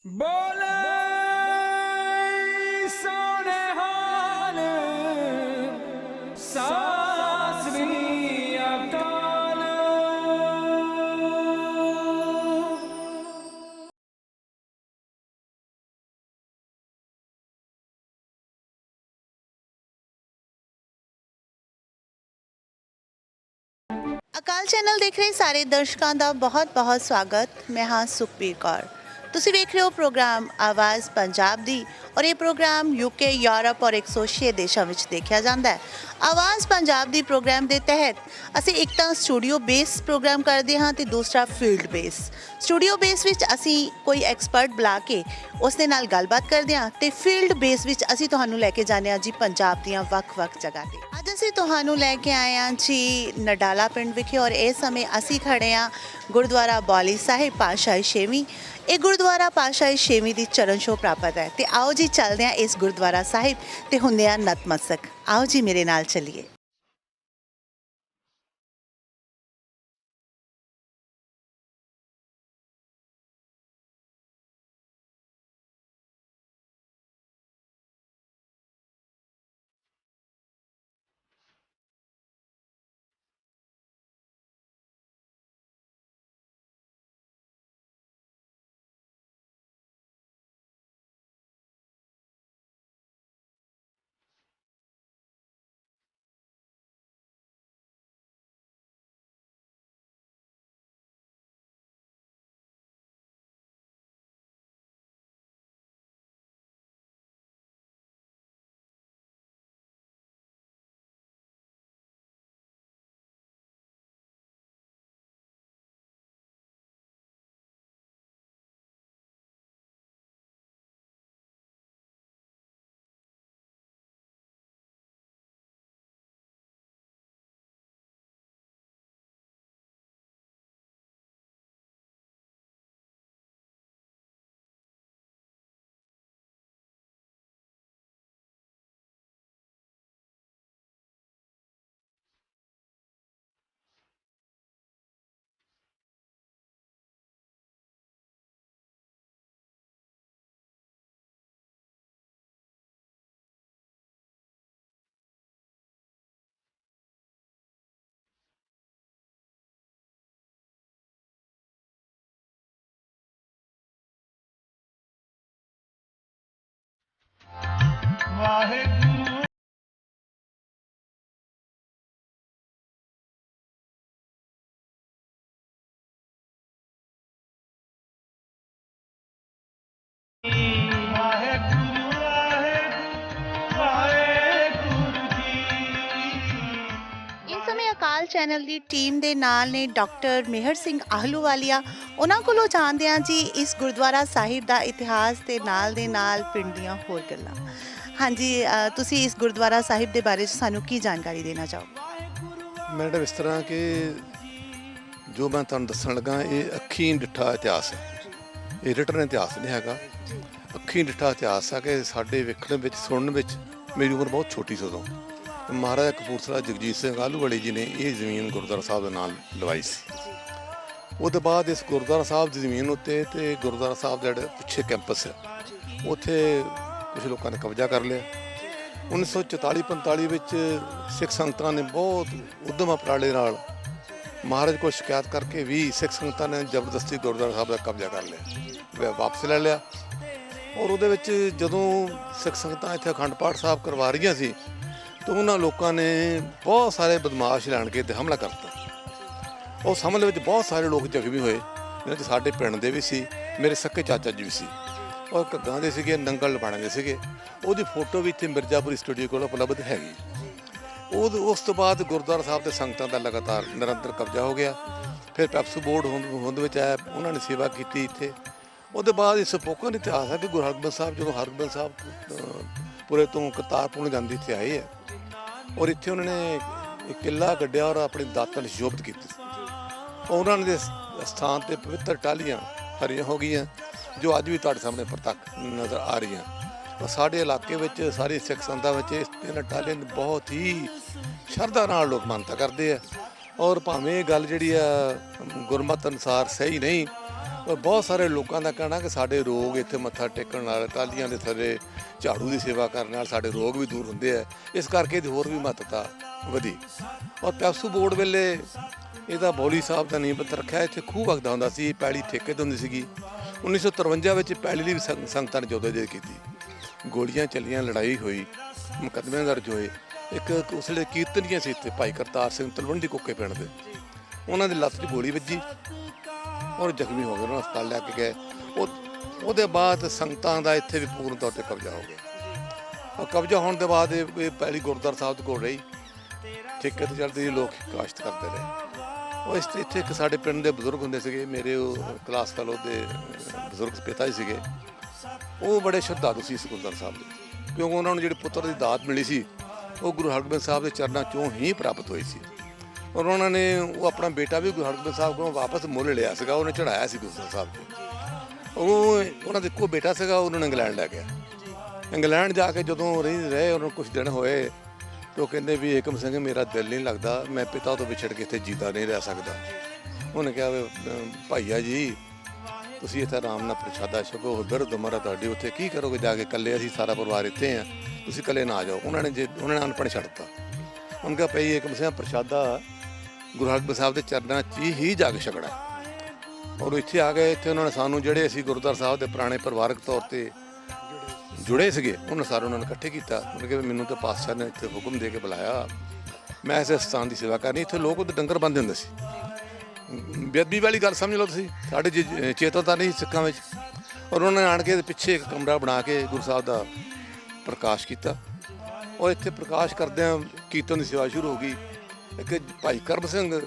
बोले सोने हाल सासरी अकाल। ਅਕਾਲ ਚੈਨਲ ਦੇਖ ਰਹੇ ਸਾਰੇ ਦਰਸ਼ਕਾਂ ਦਾ ਬਹੁਤ-ਬਹੁਤ ਸਵਾਗਤ। ਮੈਂ ਹਾਂ ਸੁਖਬੀਰ ਕੌਰ। ਤੁਸੀਂ ਵੇਖ ਰਹੇ ਹੋ ਪ੍ਰੋਗਰਾਮ ਆਵਾਜ਼ ਪੰਜਾਬ ਦੀ ਔਰ ਇਹ ਪ੍ਰੋਗਰਾਮ ਯੂਕੇ, ਯੂਰਪ ਔਰ 106 ਦੇਸ਼ਾਂ ਵਿੱਚ ਦੇਖਿਆ ਜਾਂਦਾ ਹੈ। ਆਵਾਜ਼ ਪੰਜਾਬ ਦੀ ਪ੍ਰੋਗਰਾਮ ਦੇ ਤਹਿਤ ਅਸੀਂ ਇੱਕ ਤਾਂ ਸਟੂਡੀਓ ਬੇਸ ਪ੍ਰੋਗਰਾਮ ਕਰਦੇ ਹਾਂ ਤੇ ਦੂਸਰਾ ਫੀਲਡ ਬੇਸ। ਸਟੂਡੀਓ ਬੇਸ ਵਿੱਚ ਅਸੀਂ ਕੋਈ ਐਕਸਪਰਟ ਬੁਲਾ ਕੇ ਉਸ ਦੇ ਨਾਲ ਗੱਲਬਾਤ ਕਰਦੇ ਹਾਂ ਤੇ ਫੀਲਡ ਬੇਸ ਵਿੱਚ ਅਸੀਂ ਤੁਹਾਨੂੰ ਲੈ ਕੇ ਜਾਂਦੇ ਹਾਂ ਜੀ ਪੰਜਾਬ ਦੀਆਂ ਵੱਖ-ਵੱਖ ਜਗ੍ਹਾ ਤੇ। ਅੱਜ ਅਸੀਂ ਤੁਹਾਨੂੰ ਲੈ ਕੇ ਆਏ ਹਾਂ ਜੀ ਨਡਾਲਾ ਪਿੰਡ ਵਿਖੇ ਔਰ ਇਸ ਸਮੇਂ ਅਸੀਂ ਖੜੇ ਹਾਂ ਗੁਰਦੁਆਰਾ ਬੌਲੀ ਸਾਹਿਬ ਪਾਤਸ਼ਾਹੀ ਛੇਵੀਂ। ਇਹ ਗੁਰਦੁਆਰਾ ਪਾਤਸ਼ਾਹੀ ਛੇਵੀਂ ਦੀ ਚਰਨ ਛੋਹ ਪ੍ਰਾਪਤ ਹੈ ਤੇ ਆਓ ਜੀ ਚੱਲਦੇ ਹਾਂ ਇਸ ਗੁਰਦੁਆਰਾ ਸਾਹਿਬ ਤੇ ਹੁੰਦੇ ਹਾਂ ਨਤਮਸਤਕ। ਆਓ ਜੀ ਮੇਰੇ ਨਾਲ ਚੱਲੀਏ। ਵਾਹਿਗੁਰੂ ਵਾਹਿਗੁਰੂ ਵਾਹਿਗੁਰੂ ਜੀ। ਇਸ ਸਮੇਂ ਅਕਾਲ ਚੈਨਲ ਦੀ ਟੀਮ ਦੇ ਨਾਲ ਨੇ ਡਾਕਟਰ ਮਿਹਰ ਸਿੰਘ ਆਹਲੂਵਾਲੀਆ। ਉਹਨਾਂ ਕੋਲੋਂ ਜਾਣਦੇ ਹਾਂ ਜੀ ਇਸ ਗੁਰਦੁਆਰਾ ਸਾਹਿਬ ਦਾ ਇਤਿਹਾਸ ਤੇ ਨਾਲ ਦੇ ਨਾਲ ਪਿੰਡ ਦੀਆਂ ਹੋਰ ਗੱਲਾਂ। ਹਾਂਜੀ, ਤੁਸੀਂ ਇਸ ਗੁਰਦੁਆਰਾ ਸਾਹਿਬ ਦੇ ਬਾਰੇ 'ਚ ਸਾਨੂੰ ਕੀ ਜਾਣਕਾਰੀ ਦੇਣਾ ਚਾਹੋਗੇ? ਮੈਡਮ, ਇਸ ਤਰ੍ਹਾਂ ਕਿ ਜੋ ਮੈਂ ਤੁਹਾਨੂੰ ਦੱਸਣ ਲੱਗਾ ਇਹ ਅੱਖੀਂ ਡਿੱਠਾ ਇਤਿਹਾਸ ਹੈ। ਇਹ ਰਿਟਨ ਇਤਿਹਾਸ ਨਹੀਂ ਹੈਗਾ, ਅੱਖੀਂ ਡਿੱਠਾ ਇਤਿਹਾਸ ਹੈ ਕਿ ਸਾਡੇ ਵੇਖਣ ਵਿੱਚ ਸੁਣਨ ਵਿੱਚ ਮੇਰੀ ਉਮਰ ਬਹੁਤ ਛੋਟੀ ਸੀ ਉਦੋਂ। ਮਹਾਰਾਜਾ ਕਪੂਰਥਲਾ ਜਗਜੀਤ ਸਿੰਘ ਆਹਲੂਵਾਲੀ ਜੀ ਨੇ ਇਹ ਜ਼ਮੀਨ ਗੁਰਦੁਆਰਾ ਸਾਹਿਬ ਦੇ ਨਾਲ ਲਵਾਈ ਸੀ। ਉਹਦੇ ਬਾਅਦ ਇਸ ਗੁਰਦੁਆਰਾ ਸਾਹਿਬ ਦੀ ਜ਼ਮੀਨ ਉੱਤੇ ਤੇ ਗੁਰਦੁਆਰਾ ਸਾਹਿਬ ਦਾ ਜਿਹੜਾ ਪਿੱਛੇ ਕੈਂਪਸ ਹੈ ਉੱਥੇ ਕੁਝ ਲੋਕਾਂ ਨੇ ਕਬਜ਼ਾ ਕਰ ਲਿਆ। 1944-45 ਵਿੱਚ ਸਿੱਖ ਸੰਗਤਾਂ ਨੇ ਬਹੁਤ ਉੱਦਮ ਉਪਰਾਲੇ ਨਾਲ ਮਹਾਰਾਜ ਕੋਲ ਸ਼ਿਕਾਇਤ ਕਰਕੇ ਵੀ ਸਿੱਖ ਸੰਗਤਾਂ ਨੇ ਜ਼ਬਰਦਸਤੀ ਗੁਰਦੁਆਰਾ ਸਾਹਿਬ ਦਾ ਕਬਜ਼ਾ ਕਰ ਲਿਆ, ਵਾਪਸ ਲੈ ਲਿਆ। ਔਰ ਉਹਦੇ ਵਿੱਚ ਜਦੋਂ ਸਿੱਖ ਸੰਗਤਾਂ ਇੱਥੇ ਅਖੰਡ ਪਾਠ ਸਾਹਿਬ ਕਰਵਾ ਰਹੀਆਂ ਸੀ ਤਾਂ ਉਹਨਾਂ ਲੋਕਾਂ ਨੇ ਬਹੁਤ ਸਾਰੇ ਬਦਮਾਸ਼ ਲੈਣ ਕੇ ਤੇ ਹਮਲਾ ਕਰਤਾ। ਉਸ ਹਮਲੇ ਵਿੱਚ ਬਹੁਤ ਸਾਰੇ ਲੋਕ ਜ਼ਖਮੀ ਹੋਏ, ਜਿਹਨਾਂ 'ਚ ਸਾਡੇ ਪਿੰਡ ਦੇ ਵੀ ਸੀ, ਮੇਰੇ ਸਕੇ ਚਾਚਾ ਜੀ ਵੀ ਸੀ ਔਰ ਘੱਗਾਂ ਦੇ ਸੀਗੇ, ਨੰਗਲ ਲਵਾਣੇ ਦੇ ਸੀਗੇ। ਉਹਦੀ ਫੋਟੋ ਵੀ ਇੱਥੇ ਮਿਰਜ਼ਾਪੁਰੀ ਸਟੂਡੀਓ ਕੋਲ ਉਪਲਬਧ ਹੈਗੀ। ਉਸ ਤੋਂ ਬਾਅਦ ਗੁਰਦੁਆਰਾ ਸਾਹਿਬ ਦੇ ਸੰਗਤਾਂ ਦਾ ਲਗਾਤਾਰ ਨਿਰੰਤਰ ਕਬਜ਼ਾ ਹੋ ਗਿਆ। ਫਿਰ ਪੈਪਸੂ ਬੋਰਡ ਹੋਂਦ ਵਿੱਚ ਆਇਆ, ਉਹਨਾਂ ਨੇ ਸੇਵਾ ਕੀਤੀ ਇੱਥੇ। ਉਹਦੇ ਬਾਅਦ ਇਸ ਸਪੋਕਨ ਇਤਿਹਾਸ ਹੈ ਕਿ ਗੁਰੂ ਹਰਗੋਬਿੰਦ ਸਾਹਿਬ ਜਦੋਂ ਹਰਗੋਬਿੰਦ ਸਾਹਿਬ ਪੁਰੇ ਤੋਂ ਕਰਤਾਰਪੁਰ ਜਾਂਦੀ ਇੱਥੇ ਆਏ ਹੈ ਔਰ ਇੱਥੇ ਉਹਨਾਂ ਨੇ ਇੱਕ ਕਿੱਲਾ ਗੱਡਿਆ ਔਰ ਆਪਣੀ ਦਾਤਾਂ ਨਾਲ ਸ਼ੋਭਤ ਕੀਤੀ। ਉਹਨਾਂ ਦੇ ਸਥਾਨ 'ਤੇ ਪਵਿੱਤਰ ਟਾਹਲੀਆਂ ਹਰੀਆਂ ਹੋ ਗਈਆਂ ਜੋ ਅੱਜ ਵੀ ਤੁਹਾਡੇ ਸਾਹਮਣੇ ਪ੍ਰਤੱਖ ਨਜ਼ਰ ਆ ਰਹੀਆਂ। ਔਰ ਸਾਡੇ ਇਲਾਕੇ ਵਿੱਚ ਸਾਰੀ ਸਿੱਖ ਸੰਗਤਾਂ ਵਿੱਚ ਇਹਨਾਂ ਟਾਹਲੀਆਂ ਦੀ ਬਹੁਤ ਹੀ ਸ਼ਰਧਾ ਨਾਲ ਲੋਕ ਮਾਨਤਾ ਕਰਦੇ ਆ। ਔਰ ਭਾਵੇਂ ਇਹ ਗੱਲ ਜਿਹੜੀ ਆ ਗੁਰਮਤਿ ਅਨੁਸਾਰ ਸਹੀ ਨਹੀਂ, ਪਰ ਬਹੁਤ ਸਾਰੇ ਲੋਕਾਂ ਦਾ ਕਹਿਣਾ ਕਿ ਸਾਡੇ ਰੋਗ ਇੱਥੇ ਮੱਥਾ ਟੇਕਣ ਨਾਲ, ਟਾਹਲੀਆਂ ਦੇ ਥੱਲੇ ਝਾੜੂ ਦੀ ਸੇਵਾ ਕਰਨ ਨਾਲ ਸਾਡੇ ਰੋਗ ਵੀ ਦੂਰ ਹੁੰਦੇ ਆ। ਇਸ ਕਰਕੇ ਇਹਦੀ ਹੋਰ ਵੀ ਮਹੱਤਤਾ ਵਧੀ। ਔਰ ਪੈਪਸੂ ਬੋਰਡ ਵੇਲੇ ਇਹਦਾ ਬੌਲੀ ਸਾਹਿਬ ਦਾ ਨੀਂਹ ਪੱਥਰ ਰੱਖਿਆ। ਇੱਥੇ ਖੂਹ ਵਗਦਾ ਹੁੰਦਾ ਸੀ, ਪੈਲੀ ਠੇਕੇ ਤੇ ਹੁੰਦੀ ਸੀਗੀ। 1953 ਵਿੱਚ ਪੈਲੀ ਦੀ ਵੀ ਸੰਗਤਾਂ ਨੇ ਜਦੋਜਹਿਦ ਕੀਤੀ, ਗੋਲੀਆਂ ਚੱਲੀਆਂ, ਲੜਾਈ ਹੋਈ, ਮੁਕੱਦਮੇ ਦਰਜ ਹੋਏ। ਇੱਕ ਉਸ ਵੇਲੇ ਕੀਰਤਨੀਏ ਸੀ ਇੱਥੇ, ਭਾਈ ਕਰਤਾਰ ਸਿੰਘ ਤਲਵੰਡੀ ਕੁੱਕੇ ਪਿੰਡ ਦੇ, ਉਹਨਾਂ ਦੀ ਲੱਤ 'ਚ ਗੋਲੀ ਵੱਜੀ ਔਰ ਜ਼ਖਮੀ ਹੋ ਗਏ, ਉਹਨਾਂ ਹਸਪਤਾਲ ਲੈ ਕੇ ਗਏ। ਉਹਦੇ ਬਾਅਦ ਸੰਗਤਾਂ ਦਾ ਇੱਥੇ ਵੀ ਪੂਰਨ ਤੌਰ 'ਤੇ ਕਬਜ਼ਾ ਹੋ ਗਿਆ। ਔਰ ਕਬਜ਼ਾ ਹੋਣ ਦੇ ਬਾਅਦ ਇਹ ਪਹਿਲੀ ਗੁਰਦੁਆਰਾ ਸਾਹਿਬ ਦੇ ਕੋਲ ਰਹੀ, ਠੇਕੇ ਤੇ ਚੱਲਦੀ ਲੋਕ ਕਾਸ਼ਤ ਕਰਦੇ ਰਹੇ। ਉਹ ਇੱਥੇ ਇੱਕ ਸਾਡੇ ਪਿੰਡ ਦੇ ਬਜ਼ੁਰਗ ਹੁੰਦੇ ਸੀਗੇ, ਮੇਰੇ ਉਹ ਕਲਾਸ ਫੈਲੋ ਦੇ ਬਜ਼ੁਰਗ ਪਿਤਾ ਜੀ ਸੀਗੇ। ਉਹ ਬੜੇ ਸ਼ਰਧਾਲੂ ਸੀ ਇਸ ਗੁਰਦੁਆਰਾ ਸਾਹਿਬ ਦੇ, ਕਿਉਂਕਿ ਉਹਨਾਂ ਨੂੰ ਜਿਹੜੀ ਪੁੱਤਰ ਦੀ ਦਾਤ ਮਿਲੀ ਸੀ ਉਹ ਗੁਰੂ ਹਰਗੋਬਿੰਦ ਸਾਹਿਬ ਦੇ ਚਰਨਾਂ 'ਚੋਂ ਹੀ ਪ੍ਰਾਪਤ ਹੋਈ ਸੀ। ਔਰ ਉਹਨਾਂ ਨੇ ਉਹ ਆਪਣਾ ਬੇਟਾ ਵੀ ਗੁਰੂ ਹਰਗੋਬਿੰਦ ਸਾਹਿਬ ਕੋਲੋਂ ਵਾਪਸ ਮੁੱਲ ਲਿਆ ਸੀਗਾ, ਉਹਨੇ ਚੜਾਇਆ ਸੀ ਗੁਰੂ ਸਾਹਿਬ 'ਤੇ। ਉਹਨਾਂ ਦੇ ਇੱਕੋ ਬੇਟਾ ਸੀਗਾ, ਉਹਨਾਂ ਨੂੰ ਇੰਗਲੈਂਡ ਲੈ ਗਿਆ। ਇੰਗਲੈਂਡ ਜਾ ਕੇ ਜਦੋਂ ਰਹੇ ਉਹਨਾਂ ਨੂੰ ਕੁਝ ਦਿਨ ਹੋਏ ਤਾਂ ਉਹ ਕਹਿੰਦੇ ਵੀ ਏਕਮ ਸਿੰਘ ਮੇਰਾ ਦਿਲ ਨਹੀਂ ਲੱਗਦਾ, ਮੈਂ ਪਿਤਾ ਤੋਂ ਵਿਛੜ ਕੇ ਇੱਥੇ ਜੀਦਾ ਨਹੀਂ ਰਹਿ ਸਕਦਾ। ਉਹਨੇ ਕਿਹਾ ਵੀ ਭਾਈਆ ਜੀ ਤੁਸੀਂ ਇੱਥੇ ਆਰਾਮ ਨਾਲ ਪ੍ਰਸ਼ਾਦਾ ਛਕੋ, ਬਿਰਧ ਉਮਰ ਆ ਤੁਹਾਡੀ, ਉੱਥੇ ਕੀ ਕਰੋਗੇ ਜਾ ਕੇ ਇਕੱਲੇ, ਅਸੀਂ ਸਾਰਾ ਪਰਿਵਾਰ ਇੱਥੇ ਆ, ਤੁਸੀਂ ਇਕੱਲੇ ਨਾ ਆ ਜਾਓ। ਉਹਨਾਂ ਨੇ ਅਨਪੜ੍ਹ ਛੱਡਤਾ। ਉਹਨਾਂ ਕਿਹਾ ਭਾਈ ਏਕਮ ਸਿੰਘ ਪ੍ਰਸ਼ਾਦਾ ਗੁਰੂ ਹਰਗੋਬਿੰਦ ਸਾਹਿਬ ਦੇ ਚਰਨਾਂ 'ਚ ਹੀ ਜਾ ਕੇ ਛਕਣਾ। ਔਰ ਇੱਥੇ ਆ ਗਏ। ਇੱਥੇ ਉਹਨਾਂ ਨੇ ਸਾਨੂੰ ਜਿਹੜੇ ਅਸੀਂ ਗੁਰਦੁਆਰਾ ਸਾਹਿਬ ਦੇ ਪੁਰਾਣੇ ਪਰਿਵਾਰਕ ਤੌਰ 'ਤੇ ਜੁੜੇ ਸੀਗੇ ਉਹਨਾਂ ਉਹਨਾਂ ਨੇ ਇਕੱਠੇ ਕੀਤਾ। ਉਹਨਾਂ ਕਿਹਾ ਮੈਨੂੰ ਤਾਂ ਪਾਤਸ਼ਾਹ ਨੇ ਇੱਥੇ ਹੁਕਮ ਦੇ ਕੇ ਬੁਲਾਇਆ, ਮੈਂ ਇਸ ਸਥਾਨ ਦੀ ਸੇਵਾ ਕਰਨੀ। ਇੱਥੇ ਲੋਕ ਉਹਦੇ ਡੰਗਰ ਬੰਨ੍ਹਦੇ ਹੁੰਦੇ ਸੀ। ਬੇਅਦਬੀ ਵਾਲੀ ਗੱਲ ਸਮਝ ਲਓ ਤੁਸੀਂ, ਸਾਡੇ ਚੇਤਨਤਾ ਨਹੀਂ ਸਿੱਖਾਂ ਵਿੱਚ। ਔਰ ਉਹਨਾਂ ਨੇ ਆਣ ਕੇ ਪਿੱਛੇ ਇੱਕ ਕਮਰਾ ਬਣਾ ਕੇ ਗੁਰੂ ਸਾਹਿਬ ਦਾ ਪ੍ਰਕਾਸ਼ ਕੀਤਾ। ਔਰ ਇੱਥੇ ਪ੍ਰਕਾਸ਼ ਕਰਦਿਆਂ ਕੀਰਤਨ ਦੀ ਸੇਵਾ ਸ਼ੁਰੂ ਹੋ ਗਈ। ਇੱਕ ਭਾਈ ਕਰਮ ਸਿੰਘ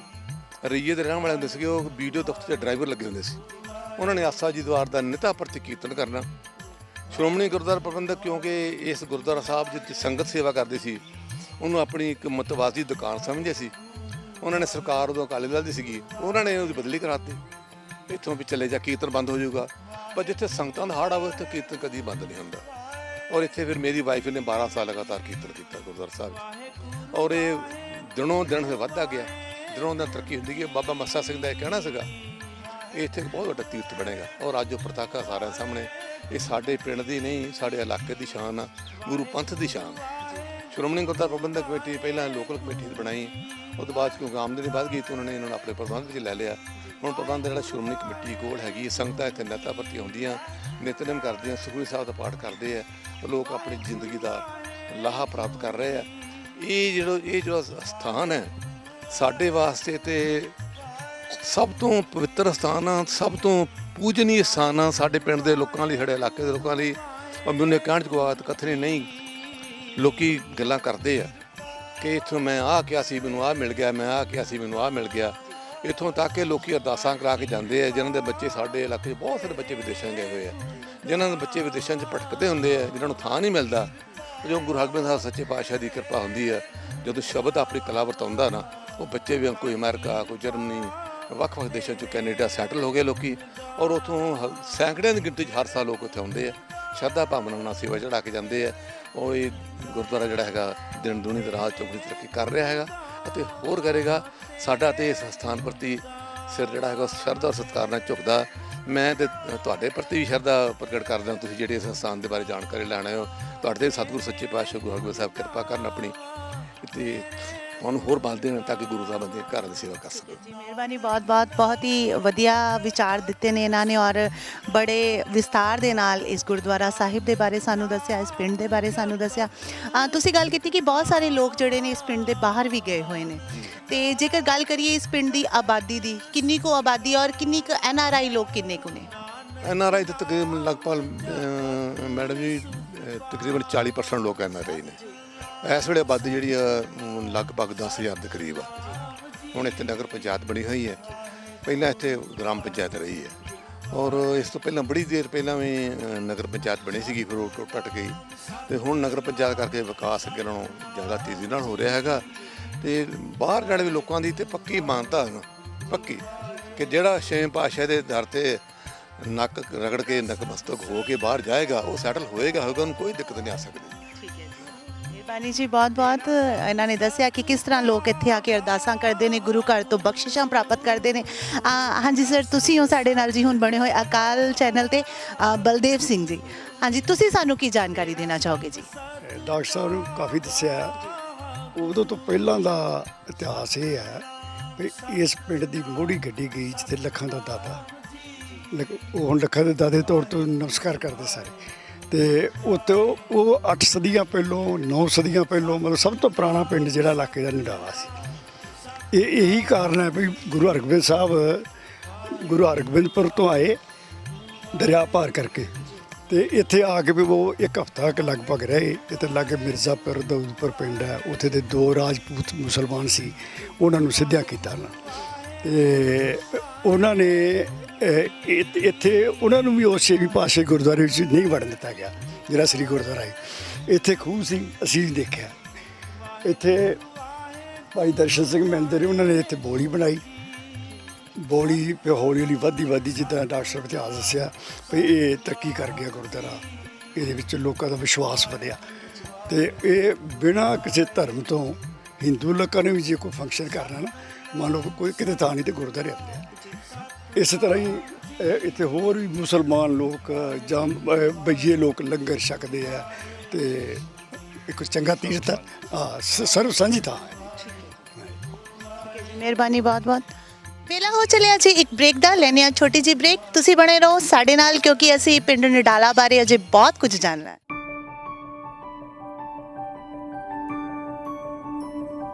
ਰਈਏ ਦੇ ਰਹਿਣ ਵਾਲੇ ਹੁੰਦੇ ਸੀਗੇ, ਉਹ ਵੀਡੀਓ ਦਫ਼ਤਰ 'ਚ ਡਰਾਈਵਰ ਲੱਗੇ ਹੁੰਦੇ ਸੀ। ਉਹਨਾਂ ਨੇ ਆਸਾ ਜੀ ਦਰਬਾਰ ਦਾ ਨਿਤਾ ਪ੍ਰਤੀ ਕੀਰਤਨ ਕਰਨਾ। ਸ਼੍ਰੋਮਣੀ ਗੁਰਦੁਆਰਾ ਪ੍ਰਬੰਧਕ ਕਿਉਂਕਿ ਇਸ ਗੁਰਦੁਆਰਾ ਸਾਹਿਬ ਜਿੱਥੇ ਸੰਗਤ ਸੇਵਾ ਕਰਦੀ ਸੀ ਉਹਨੂੰ ਆਪਣੀ ਇੱਕ ਮਤਵਾਜ਼ੀ ਦੁਕਾਨ ਸਮਝਦੇ ਸੀ। ਉਹਨਾਂ ਨੇ ਸਰਕਾਰ ਉਦੋਂ ਅਕਾਲੀ ਦਲ ਦੀ ਸੀਗੀ, ਉਹਨਾਂ ਨੇ ਉਹਦੀ ਬਦਲੀ ਕਰਾਤੀ, ਇੱਥੋਂ ਵੀ ਚਲੇ ਜਾ ਕੀਰਤਨ ਬੰਦ ਹੋ ਜਾਊਗਾ। ਪਰ ਜਿੱਥੇ ਸੰਗਤਾਂ ਦਾ ਹੜ੍ਹ ਆਵੇ ਉੱਥੇ ਕੀਰਤਨ ਕਦੀ ਬੰਦ ਨਹੀਂ ਹੁੰਦਾ। ਔਰ ਇੱਥੇ ਫਿਰ ਮੇਰੀ ਵਾਈਫ ਨੇ 12 ਸਾਲ ਲਗਾਤਾਰ ਕੀਰਤਨ ਕੀਤਾ ਗੁਰਦੁਆਰਾ ਸਾਹਿਬ। ਔਰ ਇਹ ਦਿਨੋਂ ਦਿਨ ਫਿਰ ਵੱਧਦਾ ਗਿਆ, ਦਿਨੋਂ ਦਿਨ ਤਰੱਕੀ ਹੁੰਦੀ ਗਈ। ਬਾਬਾ ਮੱਸਾ ਸਿੰਘ ਦਾ ਇਹ ਕਹਿਣਾ ਸੀਗਾ ਇਹ ਇੱਥੇ ਬਹੁਤ ਵੱਡਾ ਤੀਰਥ ਬਣੇਗਾ। ਔਰ ਅੱਜ ਉਹ ਪਤਾਕਾ ਸਾਰਿਆਂ ਸਾਹਮਣੇ, ਇਹ ਸਾਡੇ ਪਿੰਡ ਦੀ ਨਹੀਂ ਸਾਡੇ ਇਲਾਕੇ ਦੀ ਸ਼ਾਨ ਆ, ਗੁਰੂ ਪੰਥ ਦੀ ਸ਼ਾਨ। ਸ਼੍ਰੋਮਣੀ ਗੁਰਦੁਆਰਾ ਪ੍ਰਬੰਧਕ ਕਮੇਟੀ ਪਹਿਲਾਂ ਲੋਕਲ ਕਮੇਟੀ ਬਣਾਈ, ਉਹ ਤੋਂ ਬਾਅਦ ਕਿਉਂਕਿ ਆਮਦਨੀ ਵੱਧ ਗਈ ਤਾਂ ਉਹਨਾਂ ਨੇ ਇਹਨਾਂ ਨੂੰ ਆਪਣੇ ਪ੍ਰਬੰਧ ਵਿੱਚ ਲੈ ਲਿਆ। ਹੁਣ ਪ੍ਰਬੰਧ ਜਿਹੜਾ ਸ਼੍ਰੋਮਣੀ ਕਮੇਟੀ ਕੋਲ ਹੈਗੀ, ਸੰਗਤਾਂ ਇੱਥੇ ਨੇਤਾ ਭਰਤੀ ਆਉਂਦੀਆਂ, ਨਿਤਨੇਮ ਕਰਦੀਆਂ, ਸੁਖਮਨੀ ਸਾਹਿਬ ਦਾ ਪਾਠ ਕਰਦੇ ਆ, ਲੋਕ ਆਪਣੀ ਜ਼ਿੰਦਗੀ ਦਾ ਲਾਹਾ ਪ੍ਰਾਪਤ ਕਰ ਰਹੇ ਆ। ਇਹ ਜਿਹੜਾ ਸਥਾਨ ਹੈ ਸਾਡੇ ਵਾਸਤੇ ਤੇ ਸਭ ਤੋਂ ਪਵਿੱਤਰ ਸਥਾਨ ਆ, ਸਭ ਤੋਂ ਪੂਜਨੀय ਸਥਾਨ ਆ ਸਾਡੇ ਪਿੰਡ ਦੇ ਲੋਕਾਂ ਲਈ, ਸਾਡੇ ਇਲਾਕੇ ਦੇ ਲੋਕਾਂ ਲਈ। ਔਰ ਮੈਨੂੰ ਕਹਿਣ 'ਚ ਕੋਈ ਆਦਤ ਕਥਨੀ ਨਹੀਂ, ਲੋਕੀ ਗੱਲਾਂ ਕਰਦੇ ਆ ਕਿ ਇੱਥੋਂ ਮੈਂ ਆਹ ਕਿਹਾ ਸੀ ਮੈਨੂੰ ਆਹ ਮਿਲ ਗਿਆ, ਮੈਂ ਆਹ ਕਿਹਾ ਸੀ ਮੈਨੂੰ ਆਹ ਮਿਲ ਗਿਆ। ਇੱਥੋਂ ਤੱਕ ਕਿ ਲੋਕੀ ਅਰਦਾਸਾਂ ਕਰਾ ਕੇ ਜਾਂਦੇ ਆ, ਜਿਨ੍ਹਾਂ ਦੇ ਬੱਚੇ ਸਾਡੇ ਇਲਾਕੇ 'ਚ ਬਹੁਤ ਸਾਰੇ ਬੱਚੇ ਵਿਦੇਸ਼ਾਂ ਗਏ ਹੋਏ ਆ, ਜਿਨ੍ਹਾਂ ਦੇ ਬੱਚੇ ਵਿਦੇਸ਼ਾਂ 'ਚ ਭਟਕਦੇ ਹੁੰਦੇ ਆ, ਜਿਨ੍ਹਾਂ ਨੂੰ ਥਾਂ ਨਹੀਂ ਮਿਲਦਾ। ਜੋ ਗੁਰੂ ਹਰਗੋਬਿੰਦ ਸਾਹਿਬ ਸੱਚੇ ਪਾਤਸ਼ਾਹ ਦੀ ਕਿਰਪਾ ਹੁੰਦੀ ਹੈ, ਜਦੋਂ ਸ਼ਬਦ ਆਪਣੀ ਕਲਾ ਵਰਤਾਉਂਦਾ ਨਾ, ਉਹ ਬੱਚੇ ਵੀ ਕੋਈ ਅਮਰੀਕਾ, ਕੋਈ ਜਰਮਨੀ, ਵੱਖ-ਵੱਖ ਦੇਸ਼ਾਂ 'ਚੋਂ ਕੈਨੇਡਾ ਸੈਟਲ ਹੋ ਗਏ ਲੋਕੀ। ਔਰ ਉੱਥੋਂ ਸੈਂਕੜਿਆਂ ਦੀ ਗਿਣਤੀ 'ਚ ਹਰ ਸਾਲ ਲੋਕ ਉੱਥੇ ਆਉਂਦੇ ਆ, ਸ਼ਰਧਾ ਭਾਵਨਾ ਨਾਲ ਸੇਵਾ ਚੜਾ ਕੇ ਜਾਂਦੇ ਆ। ਉਹ ਇਹ ਗੁਰਦੁਆਰਾ ਜਿਹੜਾ ਹੈਗਾ ਦਿਨ ਦੁਨੀ ਤੇ ਰਾਤ ਚੌਗੁਣੀ ਤਰੱਕੀ ਕਰ ਰਿਹਾ ਹੈਗਾ ਅਤੇ ਹੋਰ ਕਰੇਗਾ। ਸਾਡਾ ਤੇ ਇਸ ਸਥਾਨ ਪ੍ਰਤੀ ਸਿਰ ਜਿਹੜਾ ਹੈਗਾ ਸ਼ਰਧਾ ਔਰ ਸਤਿਕਾਰ ਨਾਲ ਝੁਕਦਾ। ਮੈਂ ਤੇ ਤੁਹਾਡੇ ਪ੍ਰਤੀ ਵੀ ਸ਼ਰਧਾ ਪ੍ਰਗਟ ਕਰਦਾ, ਤੁਸੀਂ ਜਿਹੜੇ ਇਸ ਸਥਾਨ ਦੇ ਬਾਰੇ ਜਾਣਕਾਰੀ ਲੈਣ ਆਏ ਹੋ। ਤੁਹਾਡੇ ਤੇ ਸਤਿਗੁਰੂ ਸੱਚੇ ਪਾਤਸ਼ਾਹ ਗੁਰੂ ਹਰਗੋਬਿੰਦ ਸਾਹਿਬ ਕਿਰਪਾ ਕਰਨ ਆਪਣੀ ਤੇ ਤੁਹਾਨੂੰ ਹੋਰ ਬਲ ਦੇਣ ਤਾਂ ਕਿ ਗੁਰੂ ਸਾਹਿਬ ਦੇ ਘਰ ਦੀ ਸੇਵਾ ਕਰ ਸਕੋ। ਜੀ ਮਿਹਰਬਾਨੀ, ਬਹੁਤ ਹੀ ਵਧੀਆ ਵਿਚਾਰ ਦਿੱਤੇ ਨੇ ਇਹਨਾਂ ਨੇ ਔਰ ਬੜੇ ਵਿਸਤਾਰ ਦੇ ਨਾਲ ਇਸ ਗੁਰਦੁਆਰਾ ਸਾਹਿਬ ਦੇ ਬਾਰੇ ਸਾਨੂੰ ਦੱਸਿਆ, ਇਸ ਪਿੰਡ ਦੇ ਬਾਰੇ ਸਾਨੂੰ ਦੱਸਿਆ। ਤੁਸੀਂ ਗੱਲ ਕੀਤੀ ਕਿ ਬਹੁਤ ਸਾਰੇ ਲੋਕ ਜਿਹੜੇ ਨੇ ਇਸ ਪਿੰਡ ਦੇ ਬਾਹਰ ਵੀ ਗਏ ਹੋਏ ਨੇ, ਤੇ ਜੇਕਰ ਗੱਲ ਕਰੀਏ ਇਸ ਪਿੰਡ ਦੀ ਆਬਾਦੀ ਦੀ, ਕਿੰਨੀ ਕੁ ਆਬਾਦੀ ਔਰ ਕਿੰਨੀ ਕੁ NRI ਲੋਕ ਕਿੰਨੇ ਕੁ ਨੇ? NRI ਤਾਂ ਤਕਰੀਬਨ ਲਗਭਗ ਮੈਡਮ ਜੀ ਤਕਰੀਬਨ 40% ਲੋਕ NRI ਨੇ। ਇਸ ਵੇਲੇ ਆਬਾਦੀ ਜਿਹੜੀ ਆ ਲਗਭਗ 10,000 ਦੇ ਕਰੀਬ ਆ। ਹੁਣ ਇੱਥੇ ਨਗਰ ਪੰਚਾਇਤ ਬਣੀ ਹੋਈ ਹੈ, ਪਹਿਲਾਂ ਇੱਥੇ ਗ੍ਰਾਮ ਪੰਚਾਇਤ ਰਹੀ ਹੈ। ਔਰ ਇਸ ਤੋਂ ਪਹਿਲਾਂ ਬੜੀ ਦੇਰ ਪਹਿਲਾਂ ਵੀ ਨਗਰ ਪੰਚਾਇਤ ਬਣੀ ਸੀਗੀ, ਫਿਰ ਉਹ ਟੁੱਟ ਗਈ। ਅਤੇ ਹੁਣ ਨਗਰ ਪੰਚਾਇਤ ਕਰਕੇ ਵਿਕਾਸ ਅੱਗੇ ਨਾਲੋਂ ਜ਼ਿਆਦਾ ਤੇਜ਼ੀ ਨਾਲ ਹੋ ਰਿਹਾ ਹੈਗਾ। ਅਤੇ ਬਾਹਰ ਜਾਣ ਵੀ ਲੋਕਾਂ ਦੀ ਤਾਂ ਪੱਕੀ ਮਾਨਤਾ ਪੱਕੀ ਕਿ ਜਿਹੜਾ ਛੇਵੇਂ ਪਾਤਸ਼ਾਹ ਦੇ ਦਰ 'ਤੇ ਨੱਕ ਰਗੜ ਕੇ ਨਤਮਸਤਕ ਹੋ ਕੇ ਬਾਹਰ ਜਾਏਗਾ ਉਹ ਸੈਟਲ ਹੋਏਗਾ, ਉਹਨੂੰ ਕੋਈ ਦਿੱਕਤ ਨਹੀਂ ਆ ਸਕਦੀ। ਮਿਹਰਬਾਨੀ ਜੀ ਬਹੁਤ ਬਹੁਤ ਇਹਨਾਂ ਨੇ ਦੱਸਿਆ ਕਿ ਕਿਸ ਤਰ੍ਹਾਂ ਲੋਕ ਇੱਥੇ ਆ ਕੇ ਅਰਦਾਸਾਂ ਕਰਦੇ ਨੇ, ਗੁਰੂ ਘਰ ਤੋਂ ਬਖਸ਼ਿਸ਼ਾਂ ਪ੍ਰਾਪਤ ਕਰਦੇ ਨੇ। ਹਾਂਜੀ ਸਰ, ਤੁਸੀਂ ਹੋ ਸਾਡੇ ਨਾਲ ਜੀ ਹੁਣ ਬਣੇ ਹੋਏ ਅਕਾਲ ਚੈਨਲ ਤੇ ਬਲਦੇਵ ਸਿੰਘ ਜੀ। ਹਾਂਜੀ, ਤੁਸੀਂ ਸਾਨੂੰ ਕੀ ਜਾਣਕਾਰੀ ਦੇਣਾ ਚਾਹੋਗੇ ਜੀ? ਡਾਕਟਰ ਸਾਹਿਬ ਨੂੰ ਕਾਫੀ ਦੱਸਿਆ। ਉਦੋਂ ਤੋਂ ਪਹਿਲਾਂ ਦਾ ਇਤਿਹਾਸ ਇਹ ਹੈ ਵੀ ਇਸ ਪਿੰਡ ਦੀ ਮੋੜੀ ਗੱਡੀ ਗਈ ਜਿੱਥੇ ਲੱਖਾਂ ਦਾ ਦਾਦਾ ਉਹ ਹੁਣ ਲੱਖਾਂ ਦੇ ਦਾਦੇ ਤੌਰ ਤੋਂ ਨਮਸਕਾਰ ਕਰਦੇ ਸਾਰੇ। ਤੇ ਉੱਥੇ ਉਹ 8 ਸਦੀਆਂ ਪਹਿਲੋਂ 9 ਸਦੀਆਂ ਪਹਿਲੋਂ ਮਤਲਬ ਸਭ ਤੋਂ ਪੁਰਾਣਾ ਪਿੰਡ ਜਿਹੜਾ ਇਲਾਕੇ ਦਾ ਨਡਾਵਾ ਸੀ। ਇਹੀ ਕਾਰਨ ਹੈ ਵੀ ਗੁਰੂ ਹਰਗੋਬਿੰਦ ਸਾਹਿਬ ਗੁਰੂ ਹਰਗੋਬਿੰਦਪੁਰ ਤੋਂ ਆਏ ਦਰਿਆ ਪਾਰ ਕਰਕੇ ਤੇ ਇੱਥੇ ਆ ਕੇ ਵੀ ਉਹ ਇੱਕ ਹਫ਼ਤਾ ਕੁ ਲਗਭਗ ਰਹੇ। ਇੱਥੇ ਲਾਗੇ ਮਿਰਜ਼ਾਪੁਰ ਦਊਦਪੁਰ ਪਿੰਡ ਹੈ, ਉੱਥੇ ਦੇ 2 ਰਾਜਪੂਤ ਮੁਸਲਮਾਨ ਸੀ, ਉਹਨਾਂ ਨੂੰ ਸਿੱਧਿਆ ਕੀਤਾ ਨਾ। ਤੇ ਉਹਨਾਂ ਨੇ ਇੱਥੇ ਉਹਨਾਂ ਨੂੰ ਵੀ ਉਸ 6ਵੀਂ ਪਾਤਸ਼ਾਹੀ ਗੁਰਦੁਆਰੇ ਵਿੱਚ ਨਹੀਂ ਵੜਨ ਦਿੱਤਾ ਗਿਆ ਜਿਹੜਾ ਸ੍ਰੀ ਗੁਰਦੁਆਰਾ ਹੈ। ਇੱਥੇ ਖੂਹ ਸੀ, ਅਸੀਂ ਦੇਖਿਆ। ਇੱਥੇ ਭਾਈ ਦਰਸ਼ਨ ਸਿੰਘ ਮਹਿੰਦਰ ਨੇ ਉਹਨਾਂ ਨੇ ਇੱਥੇ ਬੋਲੀ ਬਣਾਈ। ਬੋਲੀ ਹੌਲੀ ਹੌਲੀ ਵੱਧਦੀ ਜਿੱਦਾਂ ਡਾਕਟਰ ਸਾਹਿਬ ਇਤਿਹਾਸ ਦੱਸਿਆ ਵੀ ਇਹ ਤਰੱਕੀ ਕਰ ਗਿਆ ਗੁਰਦੁਆਰਾ। ਇਹਦੇ ਵਿੱਚ ਲੋਕਾਂ ਦਾ ਵਿਸ਼ਵਾਸ ਵਧਿਆ ਤੇ ਇਹ ਬਿਨਾਂ ਕਿਸੇ ਧਰਮ ਤੋਂ ਹਿੰਦੂ ਲੋਕਾਂ ਨੇ ਵੀ ਜੇ ਕੋਈ ਫੰਕਸ਼ਨ ਕਰਨਾ ਨਾ, ਮੰਨ ਲਓ ਕੋਈ ਕਿਤੇ ਥਾਂ ਨਹੀਂ ਤੇ ਗੁਰਦੁਆਰੇ ਆਉਂਦੇ ਆ। ਇਸੇ ਤਰ੍ਹਾਂ ਹੀ ਇੱਥੇ ਹੋਰ ਵੀ ਮੁਸਲਮਾਨ ਲੋਕ ਜਾਂ ਬਈਏ ਲੋਕ ਲੰਗਰ ਛਕਦੇ ਆ ਤੇ ਇੱਕ ਚੰਗਾ ਤੀਰਥ ਸਰਵ ਸਾਂਝੀ ਥਾਂ ਹੈ। ਮਿਹਰਬਾਨੀ ਬਹੁਤ ਬਹੁਤ। ਵੇਲਾ ਹੋ ਚੱਲਿਆ ਜੀ ਇੱਕ ਬ੍ਰੇਕ ਦਾ, ਲੈਣੇ ਆ ਛੋਟੀ ਜੀ ਬ੍ਰੇਕ। ਤੁਸੀਂ ਬਣੇ ਰਹੋ ਸਾਡੇ ਨਾਲ ਕਿਉਂਕਿ ਅਸੀਂ ਪਿੰਡ ਨਡਾਲਾ ਬਾਰੇ ਅਜੇ ਬਹੁਤ ਕੁਝ ਜਾਣਨਾ ਹੈ।